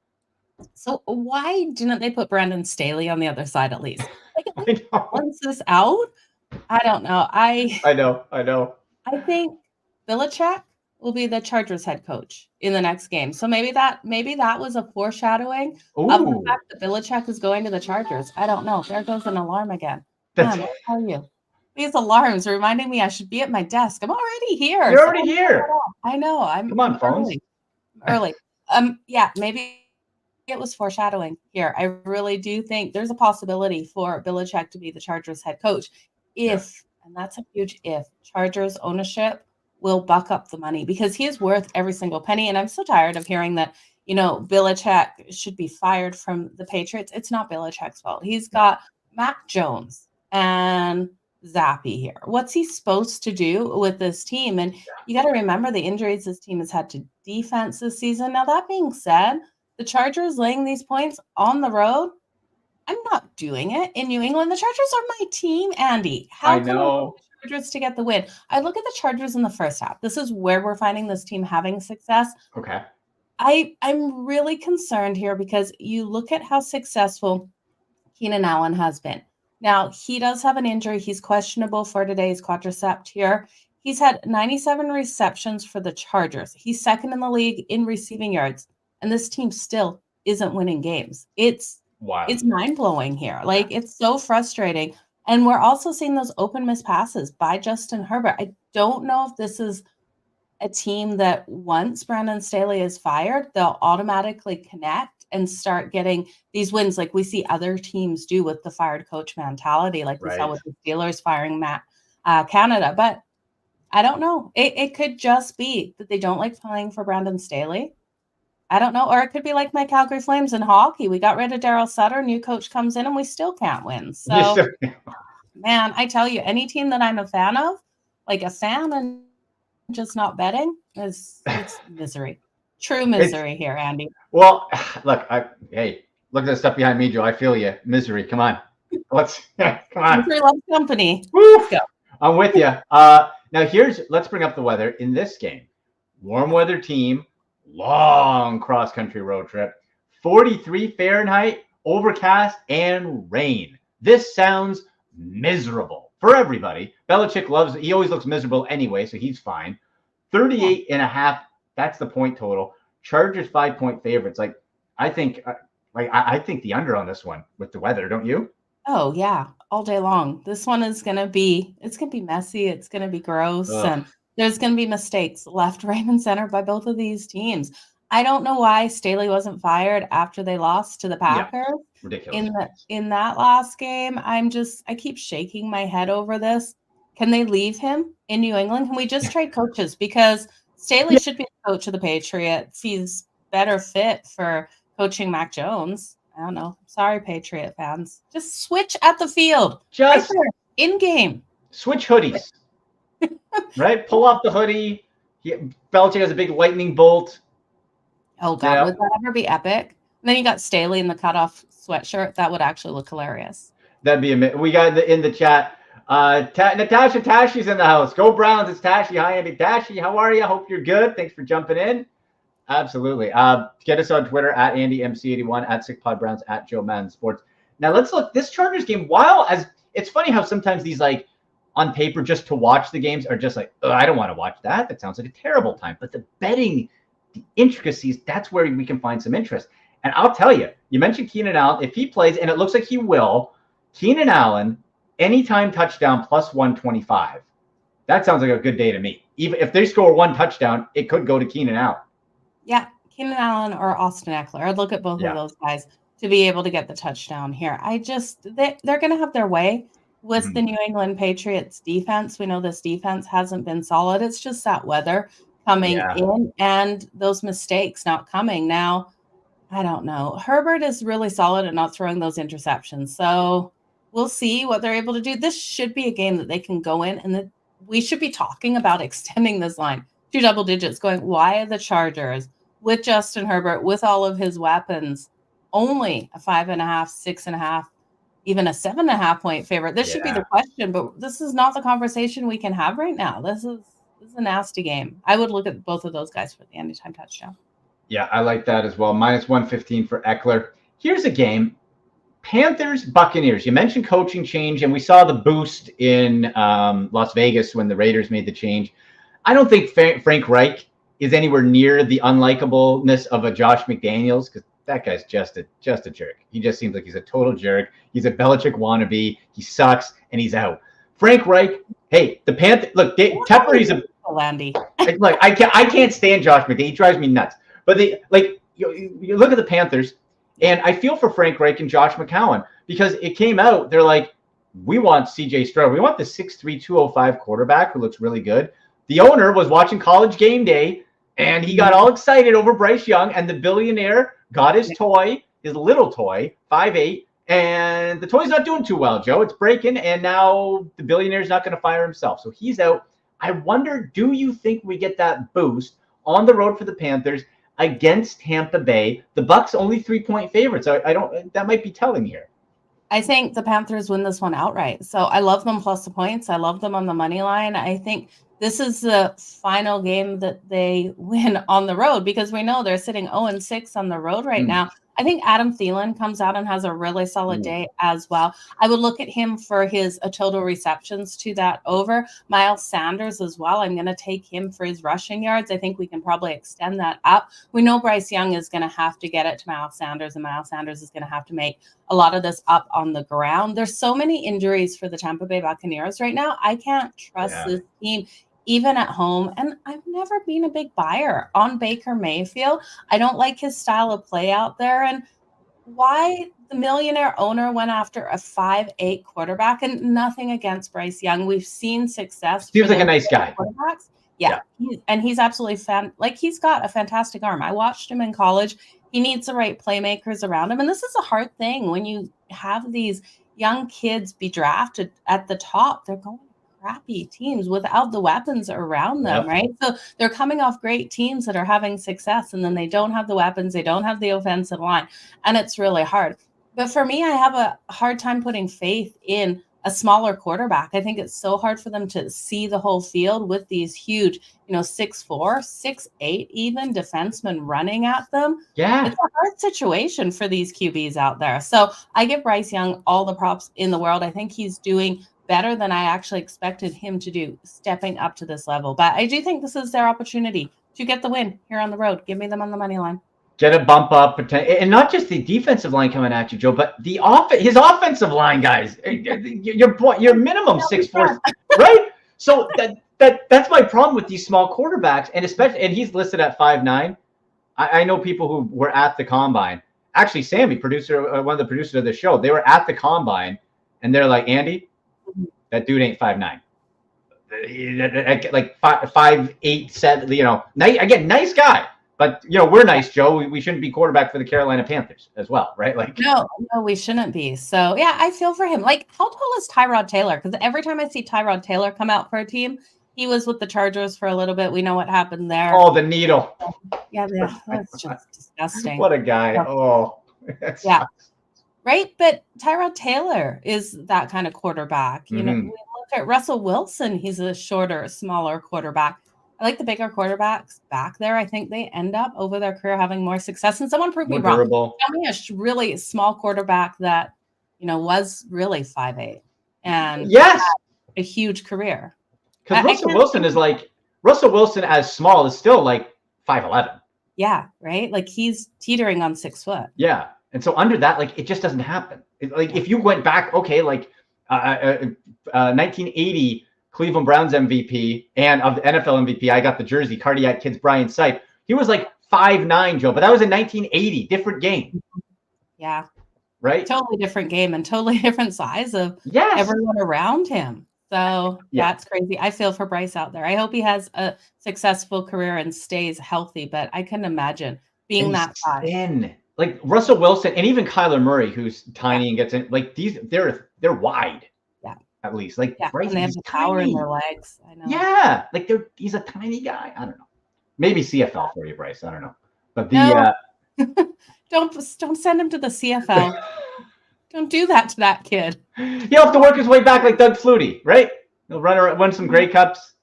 So why didn't they put Brandon Staley on the other side at least? Like, balance this out? I don't know. I know. I think Belichick will be the Chargers head coach in the next game. So maybe that was a foreshadowing of the fact that Belichick is going to the Chargers. I don't know. There goes an alarm again. Man, what are you? These alarms reminding me I should be at my desk. I'm already here. You're already here. I know. Come on, phones. Early. Yeah, maybe it was foreshadowing here. I really do think there's a possibility for Belichick to be the Chargers head coach if, and that's a huge if, Chargers ownership will buck up the money, because he is worth every single penny. And I'm so tired of hearing that, Belichick should be fired from the Patriots. It's not Belichick's fault. He's got Mac Jones and Zappy here. What's he supposed to do with this team? And you got to remember the injuries this team has had to defense this season. Now, that being said, the Chargers laying these points on the road, I'm not doing it in New England. The Chargers are my team, Andy. How can I want the Chargers to get the win? I look at the Chargers in the first half. This is where we're finding this team having success. Okay. I'm really concerned here because you look at how successful Keenan Allen has been. Now, he does have an injury. He's questionable for today's quadricep here. He's had 97 receptions for the Chargers. He's second in the league in receiving yards, and this team still isn't winning games. It's mind-blowing here. Like, it's so frustrating. And we're also seeing those open missed passes by Justin Herbert. I don't know if this is a team that once Brandon Staley is fired, they'll automatically connect and start getting these wins like we see other teams do with the fired coach mentality, like we saw with the Steelers firing Matt Canada. But I don't know. It could just be that they don't like playing for Brandon Staley. I don't know. Or it could be like my Calgary Flames in hockey. We got rid of Daryl Sutter, new coach comes in, and we still can't win. So, man, I tell you, any team that I'm a fan of, like a fan and just not betting, it's misery. True misery here, Andy. Well, look, hey, look at the stuff behind me, Joe. I feel you. Misery. Come on. Come on. Misery loves company. Woo! Let's go. I'm with you. Now let's bring up the weather in this game. Warm weather team, long cross-country road trip, 43 Fahrenheit, overcast, and rain. This sounds miserable for everybody. Belichick he always looks miserable anyway, so he's fine. 38.5, that's the point total. Chargers 5-point favorites. I think the under on this one with the weather, don't you? Oh yeah, all day long. This one is gonna be messy. It's gonna be gross, and there's gonna be mistakes left, right, and center by both of these teams. I don't know why Staley wasn't fired after they lost to the Packers. Yeah, ridiculous. In that last game, I keep shaking my head over this. Can they leave him in New England? Can we just trade coaches? Because Staley should be the coach of the Patriots. He's better fit for coaching Mac Jones. I don't know. Sorry, Patriot fans. Just switch at the field. Just right in game. Switch hoodies. Right? Pull off the hoodie. Belichick has a big lightning bolt. Oh, God. Would that ever be epic? And then you got Staley in the cutoff sweatshirt. That would actually look hilarious. That'd be amazing. We got in the chat. Natasha Tashi's in the house. Go Browns. It's Tashi. Hi, Andy. Tashi, how are you? Hope you're good. Thanks for jumping in. Absolutely. Get us on Twitter at AndyMC81, at SickPodBrowns, at Joe Madden Sports. Now let's look. This Chargers game, it's funny how sometimes these on paper just to watch the games are just I don't want to watch that. That sounds like a terrible time. But the betting, the intricacies, that's where we can find some interest. And I'll tell you, you mentioned Keenan Allen. If he plays, and it looks like he will, Keenan Allen, anytime touchdown plus 125. That sounds like a good day to me. even if they score one touchdown, it could go to Keenan Allen. Yeah, Keenan Allen or Austin Eckler. I'd look at both of those guys to be able to get the touchdown here. They're going to have their way with the New England Patriots defense. We know this defense hasn't been solid. It's just that weather coming in and those mistakes not coming. Now, I don't know. Herbert is really solid at not throwing those interceptions. So we'll see what they're able to do. This should be a game that they can go in, and we should be talking about extending this line to double digits, going, why are the Chargers with Justin Herbert, with all of his weapons, only a 5.5, 6.5, even a 7.5 point favorite? This should be the question, but this is not the conversation we can have right now. This is a nasty game. I would look at both of those guys for the anytime touchdown. Yeah, I like that as well. -115 for Eckler. Here's a game. Panthers, Buccaneers. You mentioned coaching change, and we saw the boost in Las Vegas when the Raiders made the change. I don't think Frank Reich is anywhere near the unlikableness of a Josh McDaniels, because that guy's just a jerk. He just seems like he's a total jerk. He's a Belichick wannabe. He sucks, and he's out. Frank Reich, hey, the Panthers. Look, Tepper, he's a Landy. Like I can't stand Josh McDaniels. He drives me nuts. But you look at the Panthers, and I feel for Frank Reich and Josh McCown, because it came out, they're like, we want CJ Stroud. We want the 6'3", 205 quarterback who looks really good. The owner was watching College Game Day, and he got all excited over Bryce Young, and the billionaire got his toy, his little toy, 5'8", and the toy's not doing too well, Joe. It's breaking, and now the billionaire's not going to fire himself. So he's out. I wonder, do you think we get that boost on the road for the Panthers against Tampa Bay? The Bucs only 3-point favorites. I don't. That might be telling here. I think the Panthers win this one outright. So I love them plus the points. I love them on the money line. I think this is the final game that they win on the road, because we know they're sitting 0-6 on the road right now. I think Adam Thielen comes out and has a really solid day as well. I would look at him for his total receptions to that over. Miles Sanders as well. I'm going to take him for his rushing yards. I think we can probably extend that up. We know Bryce Young is going to have to get it to Miles Sanders, and Miles Sanders is going to have to make a lot of this up on the ground. There's so many injuries for the Tampa Bay Buccaneers right now. I can't trust this team, even at home. And I've never been a big buyer on Baker Mayfield. I don't like his style of play out there. And why the millionaire owner went after a 5'8" quarterback, and nothing against Bryce Young. We've seen success. Seems like a nice guy. Yeah. He's absolutely he's got a fantastic arm. I watched him in college. He needs the right playmakers around him. And this is a hard thing when you have these young kids be drafted at the top. They're going crappy teams without the weapons around them, right? So they're coming off great teams that are having success, and then they don't have the weapons, they don't have the offensive line, and it's really hard. But for me, I have a hard time putting faith in a smaller quarterback. I think it's so hard for them to see the whole field with these huge, 6'4", 6'8", even defensemen running at them. Yeah. It's a hard situation for these QBs out there. So I give Bryce Young all the props in the world. I think he's doing better than I actually expected him to do, stepping up to this level. But I do think this is their opportunity to get the win here on the road. Give me them on the money line. Get a bump up, and not just the defensive line coming at you, Joe, but his offensive line, guys. Your minimum 6'4", right? So that's my problem with these small quarterbacks, and he's listed at 5'9". I know people who were at the combine. Actually, Sammy, one of the producers of the show, they were at the combine, and they're like, Andy, that dude ain't 5'9". Like 5'8", 7. Again, nice guy. But, we're nice, Joe. We shouldn't be quarterback for the Carolina Panthers as well, right? No, we shouldn't be. So, yeah, I feel for him. How tall is Tyrod Taylor? Because every time I see Tyrod Taylor come out for a team, he was with the Chargers for a little bit. We know what happened there. Oh, the needle. Yeah, that's just disgusting. What a guy. Oh, yeah. Right? But Tyrod Taylor is that kind of quarterback. We look at Russell Wilson. He's a shorter, smaller quarterback. I like the bigger quarterbacks back there. I think they end up over their career having more success. And someone proved me wrong. Tell me a really small quarterback that, was really 5'8" and had a huge career. Because Russell Wilson as small is still 5'11". Yeah, right? He's teetering on 6 foot. Yeah. And so under that, it just doesn't happen. If you went back, 1980 Cleveland Browns MVP and of the NFL MVP, I got the jersey, Cardiac Kids, Brian Sipe. He was like 5'9", Joe, but that was in 1980. Different game. Yeah. Right? Totally different game and totally different size of everyone around him. So that's crazy. I feel for Bryce out there. I hope he has a successful career and stays healthy, but I couldn't imagine being that size. Thin. Like Russell Wilson and even Kyler Murray, who's tiny and gets in, like they're wide. Yeah. At least. Like Bryce, and they have the power in their legs. I know. Yeah. Like he's a tiny guy. I don't know. Maybe CFL for you, Bryce. I don't know. But don't send him to the CFL. Don't do that to that kid. He'll have to work his way back like Doug Flutie, right? He'll win some Grey Cups,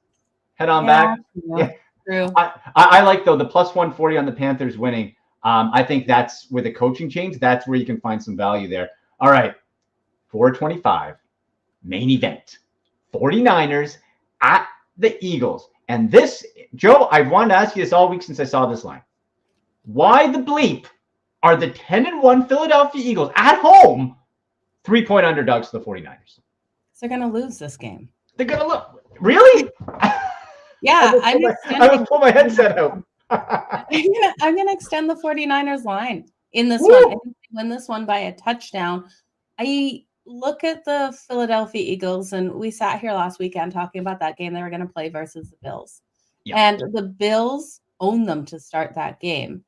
head on back. Yeah, true. I like though the plus 140 on the Panthers winning. I think that's with the coaching change. That's where you can find some value there. All right, 425 main event. 49ers at the Eagles. And this, Joe, I've wanted to ask you this all week since I saw this line. Why the bleep are the 10-1 Philadelphia Eagles at home 3-point underdogs to the 49ers? They're going to lose this game. They're going to lose. Really? Yeah. I would pull my headset out. I'm going to extend the 49ers line in this one. And win this one by a touchdown. I look at the Philadelphia Eagles, and we sat here last weekend talking about that game they were going to play versus the Bills. Yeah. And the Bills own them to start that game.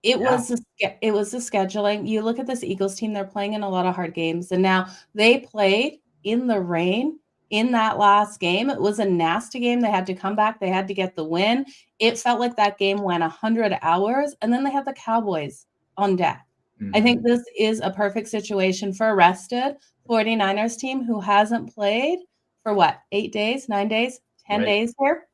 It was the scheduling. You look at this Eagles team, they're playing in a lot of hard games. And now they played in the rain in that last game. It was a nasty game. They had to come back. They had to get the win. It felt like that game went 100 hours. And then they have the Cowboys on deck. Mm-hmm. I think this is a perfect situation for a rested 49ers team who hasn't played for 8 days, 9 days, 10 days here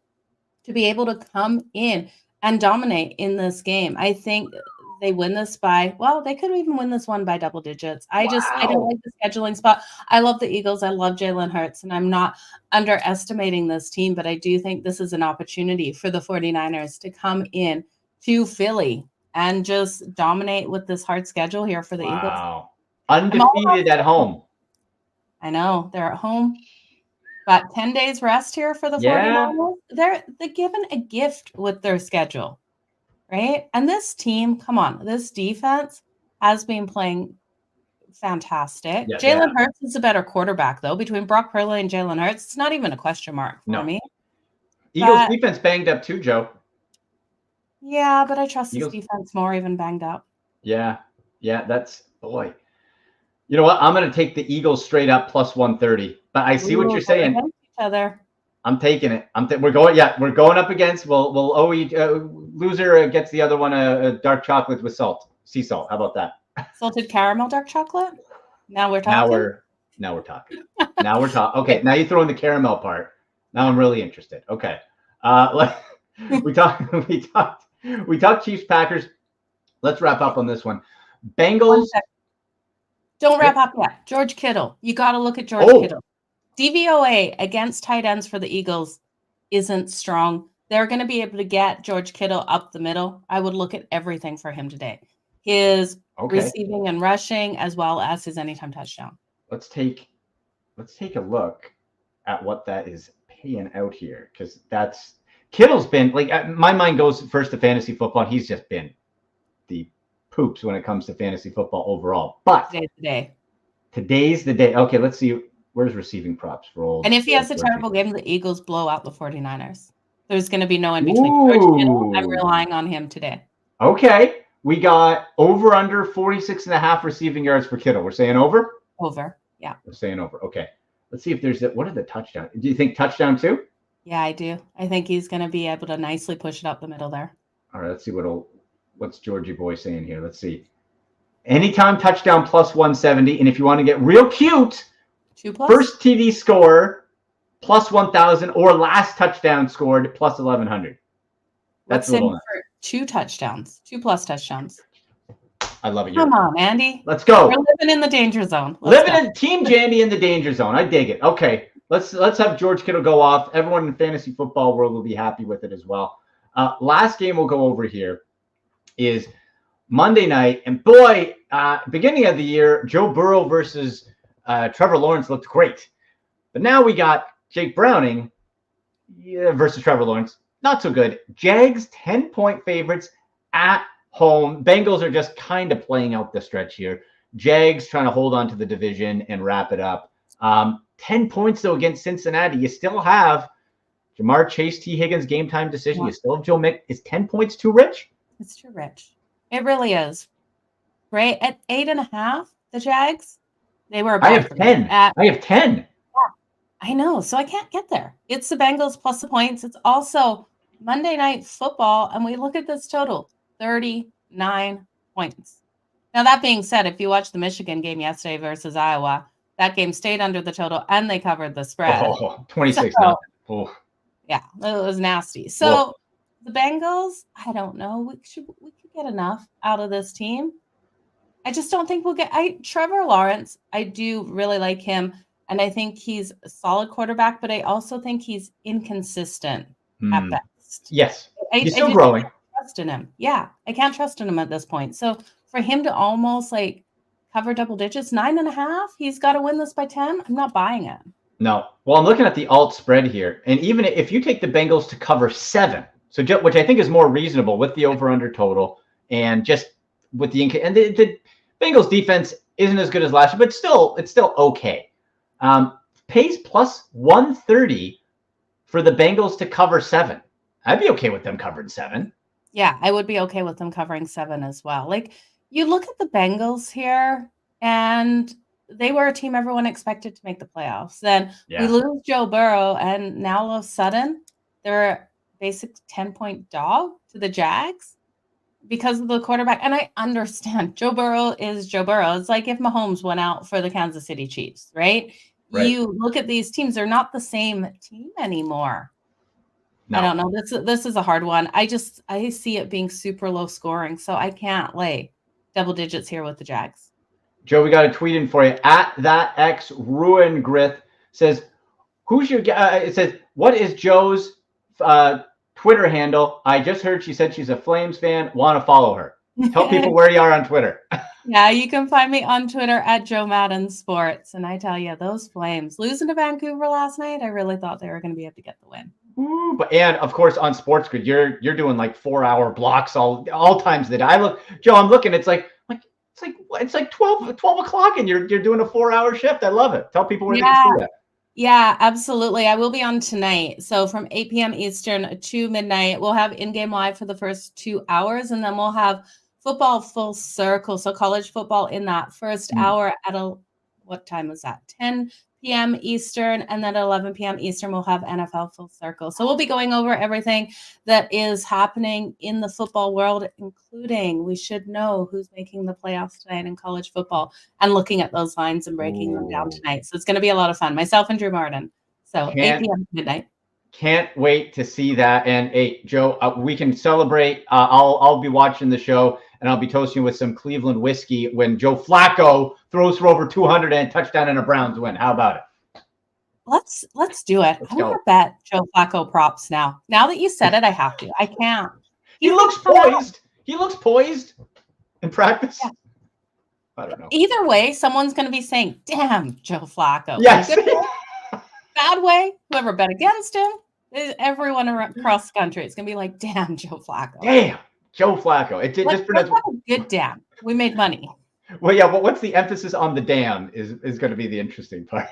to be able to come in and dominate in this game. I think they win this by, they could even win this one by double digits. I don't like the scheduling spot. I love the Eagles. I love Jalen Hurts, and I'm not underestimating this team, but I do think this is an opportunity for the 49ers to come in to Philly and just dominate with this hard schedule here for the Eagles. Undefeated at home. I know. They're at home. Got 10 days rest here for the 49ers. They're given a gift with their schedule, right? And this team, come on, this defense has been playing fantastic. Jalen Hurts is a better quarterback, though. Between Brock Purdy and Jalen Hurts, it's not even a question mark for me. Eagles defense banged up too, Joe. Yeah, but I trust this defense more, even banged up. Yeah, that's, boy. You know what? I'm going to take the Eagles straight up plus 130. But I see what you're saying. Each other. I'm taking it. We're going up against. Loser gets the other one a dark chocolate with sea salt. How about that? Salted caramel dark chocolate. Now we're talking. Now we're talking. Okay, now you throw in the caramel part. Now I'm really interested. Okay, we talked Chiefs Packers. Let's wrap up on this one. Bengals. Don't wrap up yet. George Kittle. You got to look at George Kittle. DVOA against tight ends for the Eagles isn't strong. They're going to be able to get George Kittle up the middle. I would look at everything for him today. His receiving and rushing, as well as his anytime touchdown. Let's take a look at what that is paying out here, because Kittle's been my mind goes first to fantasy football. He's just been the poops when it comes to fantasy football overall. But today's the day. Okay, let's see. Where's receiving props for old? And if he has a terrible game, the Eagles blow out the 49ers. There's going to be no in between. George Kittle, I'm relying on him today. Okay. We got over under 46.5 receiving yards for Kittle. We're saying over? Over. Yeah. We're saying over. Okay. Let's see if there's what are the touchdowns? Do you think touchdown too? Yeah, I do. I think he's going to be able to nicely push it up the middle there. All right. Let's see what's Georgie boy saying here. Let's see. Anytime touchdown plus 170. And if you want to get real cute, 2+. First TD score plus 1,000 or last touchdown scored plus 1,100. That's a little for 2 touchdowns, 2+ touchdowns. I love it. Come on, Andy. Let's go. We're living in the danger zone. Living in Team Jandy in the danger zone. I dig it. Okay, let's have George Kittle go off. Everyone in fantasy football world will be happy with it as well. Last game we'll go over here is Monday night, and boy, beginning of the year, Joe Burrow versus Trevor Lawrence looked great. But now we got Jake Browning versus Trevor Lawrence, not so good. Jags 10-point favorites at home. Bengals are just kind of playing out the stretch here. Jags trying to hold on to the division and wrap it up. 10 points, though, against Cincinnati. You still have Jamar Chase, T. Higgins, game time decision. You still have Joe Mick. Is 10 points too rich? It's too rich. It really is. Right? At 8.5, the Jags, they were about I have 10. I have 10. Yeah, I know. So I can't get there. It's the Bengals plus the points. It's also Monday Night Football. And we look at this total, 39 points. Now, that being said, if you watched the Michigan game yesterday versus Iowa, that game stayed under the total and they covered the spread. 26. So, yeah, it was nasty. So the Bengals, I don't know. We could get enough out of this team. I just don't think we'll get Trevor Lawrence. I do really like him. And I think he's a solid quarterback, but I also think he's inconsistent at best. Yes. He's still growing. I can't trust in him. Yeah. I can't trust in him at this point. So for him to almost cover double digits, 9.5, he's got to win this by 10. I'm not buying it. No. Well, I'm looking at the alt spread here. And even if you take the Bengals to cover 7, which I think is more reasonable with the over-under total and just with the Bengals defense isn't as good as last year, but it's still okay. Pays plus 130 for the Bengals to cover 7. I'd be okay with them covering 7. Yeah, I would be okay with them covering 7 as well. You look at the Bengals here, and they were a team everyone expected to make the playoffs. Then we lose Joe Burrow, and now all of a sudden they're a basic 10-point dog to the Jags because of the quarterback. And I understand Joe Burrow is Joe Burrow. It's like if Mahomes went out for the Kansas City Chiefs, right? You look at these teams, they're not the same team anymore. No. I don't know. This is a hard one. I see it being super low scoring, so I can't lay double digits here with the Jags. Joe, we got a tweet in for you. At that X Ruin Grith says, "Who's your?" It says, "What is Joe's Twitter handle? I just heard she said she's a Flames fan. Want to follow her? Tell people where you are on Twitter." Yeah, you can find me on Twitter at Joe Madden Sports. And I tell you, those Flames losing to Vancouver last night, I really thought they were going to be able to get the win. Ooh, and of course on Sports Grid, you're doing 4-hour blocks all times of the day. I'm looking. It's like 12 o'clock, and you're doing a 4-hour shift. I love it. Tell people where they can see that. Yeah, absolutely. I will be on tonight. So from 8 p.m. Eastern to midnight, we'll have in-game live for the first 2 hours, and then we'll have football full circle. So college football in that first hour at what time was that? 10 p.m. Eastern, and then at 11 p.m. Eastern, we'll have NFL full circle. So we'll be going over everything that is happening in the football world, including we should know who's making the playoffs tonight in college football and looking at those lines and breaking them down tonight. So it's going to be a lot of fun. Myself and Drew Martin. So 8 p.m. midnight. Can't wait to see that. And hey, Joe, we can celebrate. I'll be watching the show, and I'll be toasting with some Cleveland whiskey when Joe Flacco throws for over 200 and touchdown and a Browns win. How about it? Let's do it. I'm going to bet Joe Flacco props now. Now that you said it, I have to. I can't. He looks poised. He looks poised in practice. Yeah. I don't know. Either way, someone's going to be saying, "Damn, Joe Flacco." Yes. Bad way, whoever bet against him, everyone across the country, it's going to be like, "Damn, Joe Flacco." Damn, Joe Flacco. It just pronounced a good damn. We made money. Well, yeah, but what's the emphasis on the damn is going to be the interesting part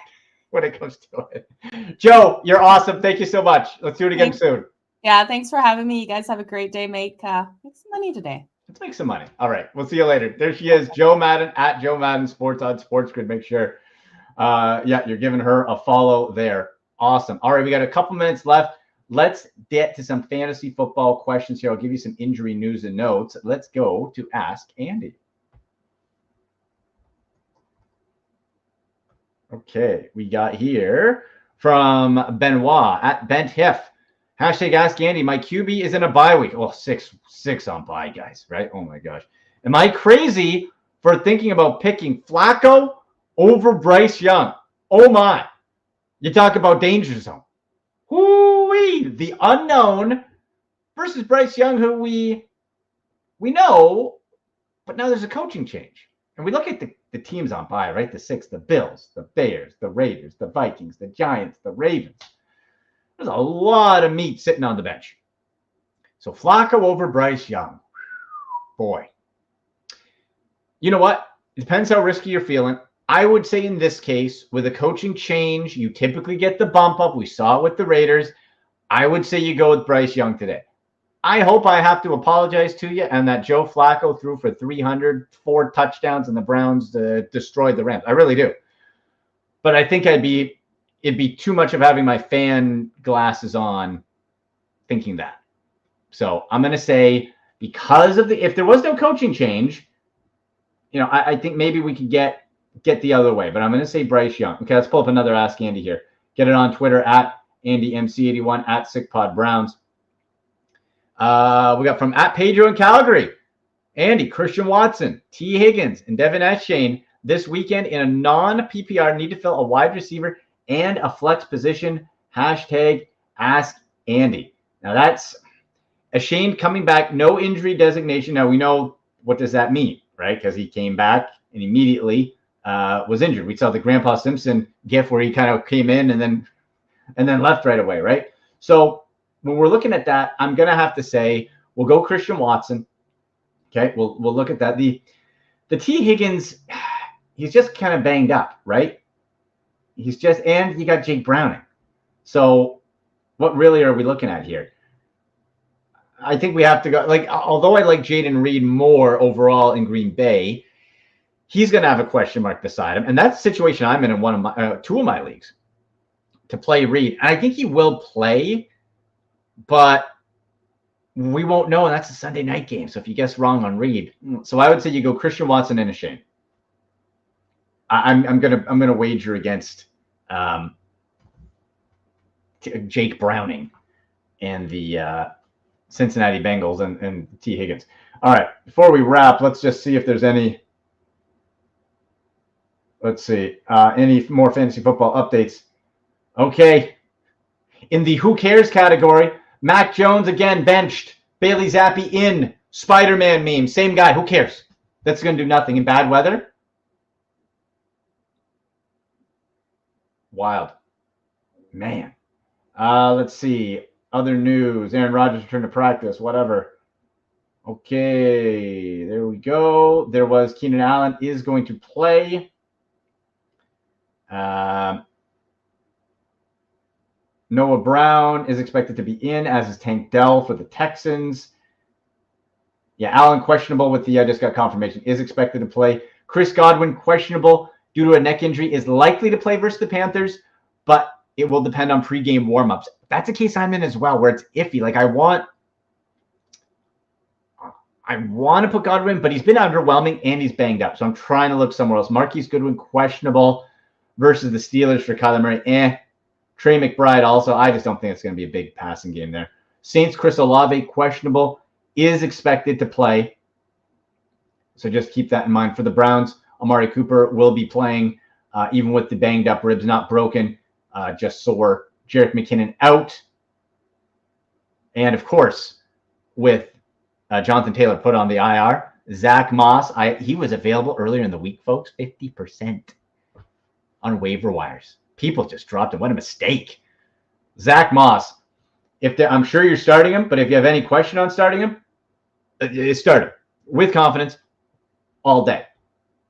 when it comes to it. Joe, you're awesome. Thank you so much. Let's do it again soon. Yeah, thanks for having me. You guys have a great day. Make some money today. Let's make some money. All right, we'll see you later. There she is, Joe Madden at Joe Madden Sports on Sports Grid. Make sure, you're giving her a follow there. Awesome. All right, we got a couple minutes left. Let's get to some fantasy football questions here. I'll give you some injury news and notes. Let's go to Ask Andy. Okay, we got here from Benoit at Bent Hiff. Hashtag Ask Andy. My QB is in a bye week. Oh, six on bye, guys, right? Oh my gosh. Am I crazy for thinking about picking Flacco over Bryce Young? Oh my. You talk about danger zone. Whoo-wee, the unknown versus Bryce Young, who we know, but now there's a coaching change. And we look at the teams on bye, right? The 6, the Bills, the Bears, the Raiders, the Vikings, the Giants, the Ravens. There's a lot of meat sitting on the bench. So Flacco over Bryce Young. Boy. You know what? It depends how risky you're feeling. I would say in this case, with a coaching change, you typically get the bump up. We saw it with the Raiders. I would say you go with Bryce Young today. I hope I have to apologize to you and that Joe Flacco threw for 304 touchdowns and the Browns destroyed the Rams. I really do. But I think it'd be too much of having my fan glasses on thinking that. So I'm going to say because of if there was no coaching change, you know, I think maybe we could get the other way. But I'm going to say Bryce Young. Okay, let's pull up another Ask Andy here. Get it on Twitter at AndyMC81 at SickPodBrowns. We got from at Pedro in Calgary. Andy, Christian Watson, T. Higgins, and Devin Eshane this weekend in a non-PPR need to fill a wide receiver and a flex position. Hashtag Ask Andy. Now that's Eshane coming back, no injury designation. Now we know what does that mean, right? Because he came back and immediately was injured. We saw the Grandpa Simpson gif where he kind of came in and then left right away, right? So when we're looking at that, I'm going to have to say we'll go Christian Watson. Okay, we'll look at that. The T. Higgins, he's just kind of banged up, right? And you got Jake Browning. So what really are we looking at here? I think we have to go, although I like Jaden Reed more overall in Green Bay, he's going to have a question mark beside him. And that's the situation I'm in one of my, 2 of my leagues to play Reed. And I think he will play, but we won't know. And that's a Sunday night game. So if you guess wrong on Reed, so I would say you go Christian Watson and Eshane. I'm gonna wager against Jake Browning and the Cincinnati Bengals and T. Higgins. All right, before we wrap, let's just see if there's any. Let's see any more fantasy football updates. Okay, in the who cares category, Mac Jones again benched. Bailey Zappi in. Spider-Man meme, same guy. Who cares? That's going to do nothing in bad weather. Wild. Man. Let's see. Other news. Aaron Rodgers returned to practice. Whatever. Okay. There we go. There was Keenan Allen is going to play. Noah Brown is expected to be in, as is Tank Dell for the Texans. Yeah, Allen questionable with the, I just got confirmation, is expected to play. Chris Godwin questionable due to a neck injury, is likely to play versus the Panthers, but it will depend on pregame warmups. That's a case I'm in as well, where it's iffy. Like I want to put Godwin, but he's been underwhelming and he's banged up. So I'm trying to look somewhere else. Marquise Goodwin questionable versus the Steelers for Kyler Murray. Trey McBride also. I just don't think it's going to be a big passing game there. Saints Chris Olave questionable, is expected to play. So just keep that in mind. For the Browns, Amari Cooper will be playing, even with the banged up ribs, not broken, just sore. Jerick McKinnon out. And of course, with Jonathan Taylor put on the IR, Zach Moss, he was available earlier in the week, folks, 50% on waiver wires. People just dropped him. What a mistake. Zach Moss. I'm sure you're starting him, but if you have any question on starting him, start him with confidence all day.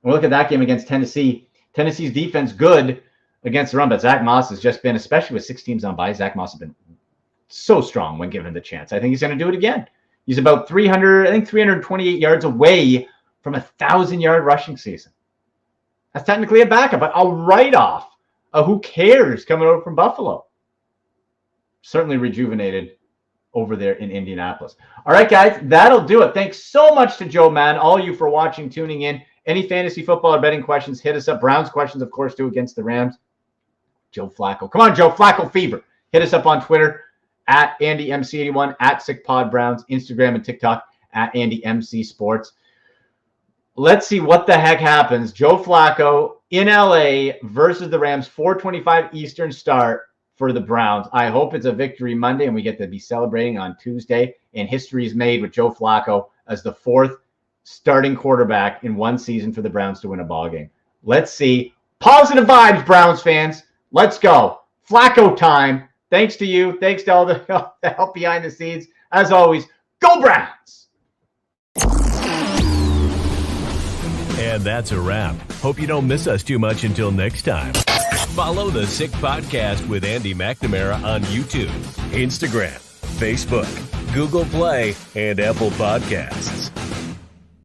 We'll look at that game against Tennessee. Tennessee's defense good against the run, but Zach Moss has just been, especially with 6 teams on bye, Zach Moss has been so strong when given the chance. I think he's going to do it again. He's about 328 yards away from a 1,000-yard rushing season. That's technically a backup, but I'll write off who cares coming over from Buffalo. Certainly rejuvenated over there in Indianapolis. All right, guys, that'll do it. Thanks so much to Joe Mann, all you for watching, tuning in. Any fantasy football or betting questions, hit us up. Browns questions, of course, too, against the Rams. Joe Flacco. Come on, Joe Flacco fever. Hit us up on Twitter at AndyMC81, at SickPodBrowns, Instagram and TikTok at AndyMCSports. Let's see what the heck happens. Joe Flacco in LA versus the Rams, 4:25 Eastern start for the Browns. I hope it's a victory Monday and we get to be celebrating on Tuesday. And history is made with Joe Flacco as the 4th starting quarterback in one season for the Browns to win a ball game. Let's see. Positive vibes, Browns fans. Let's go. Flacco time. Thanks to you. Thanks to all the help behind the scenes. As always, go Browns! And that's a wrap. Hope you don't miss us too much until next time. Follow the Sick Podcast with Andy McNamara on YouTube, Instagram, Facebook, Google Play, and Apple Podcasts.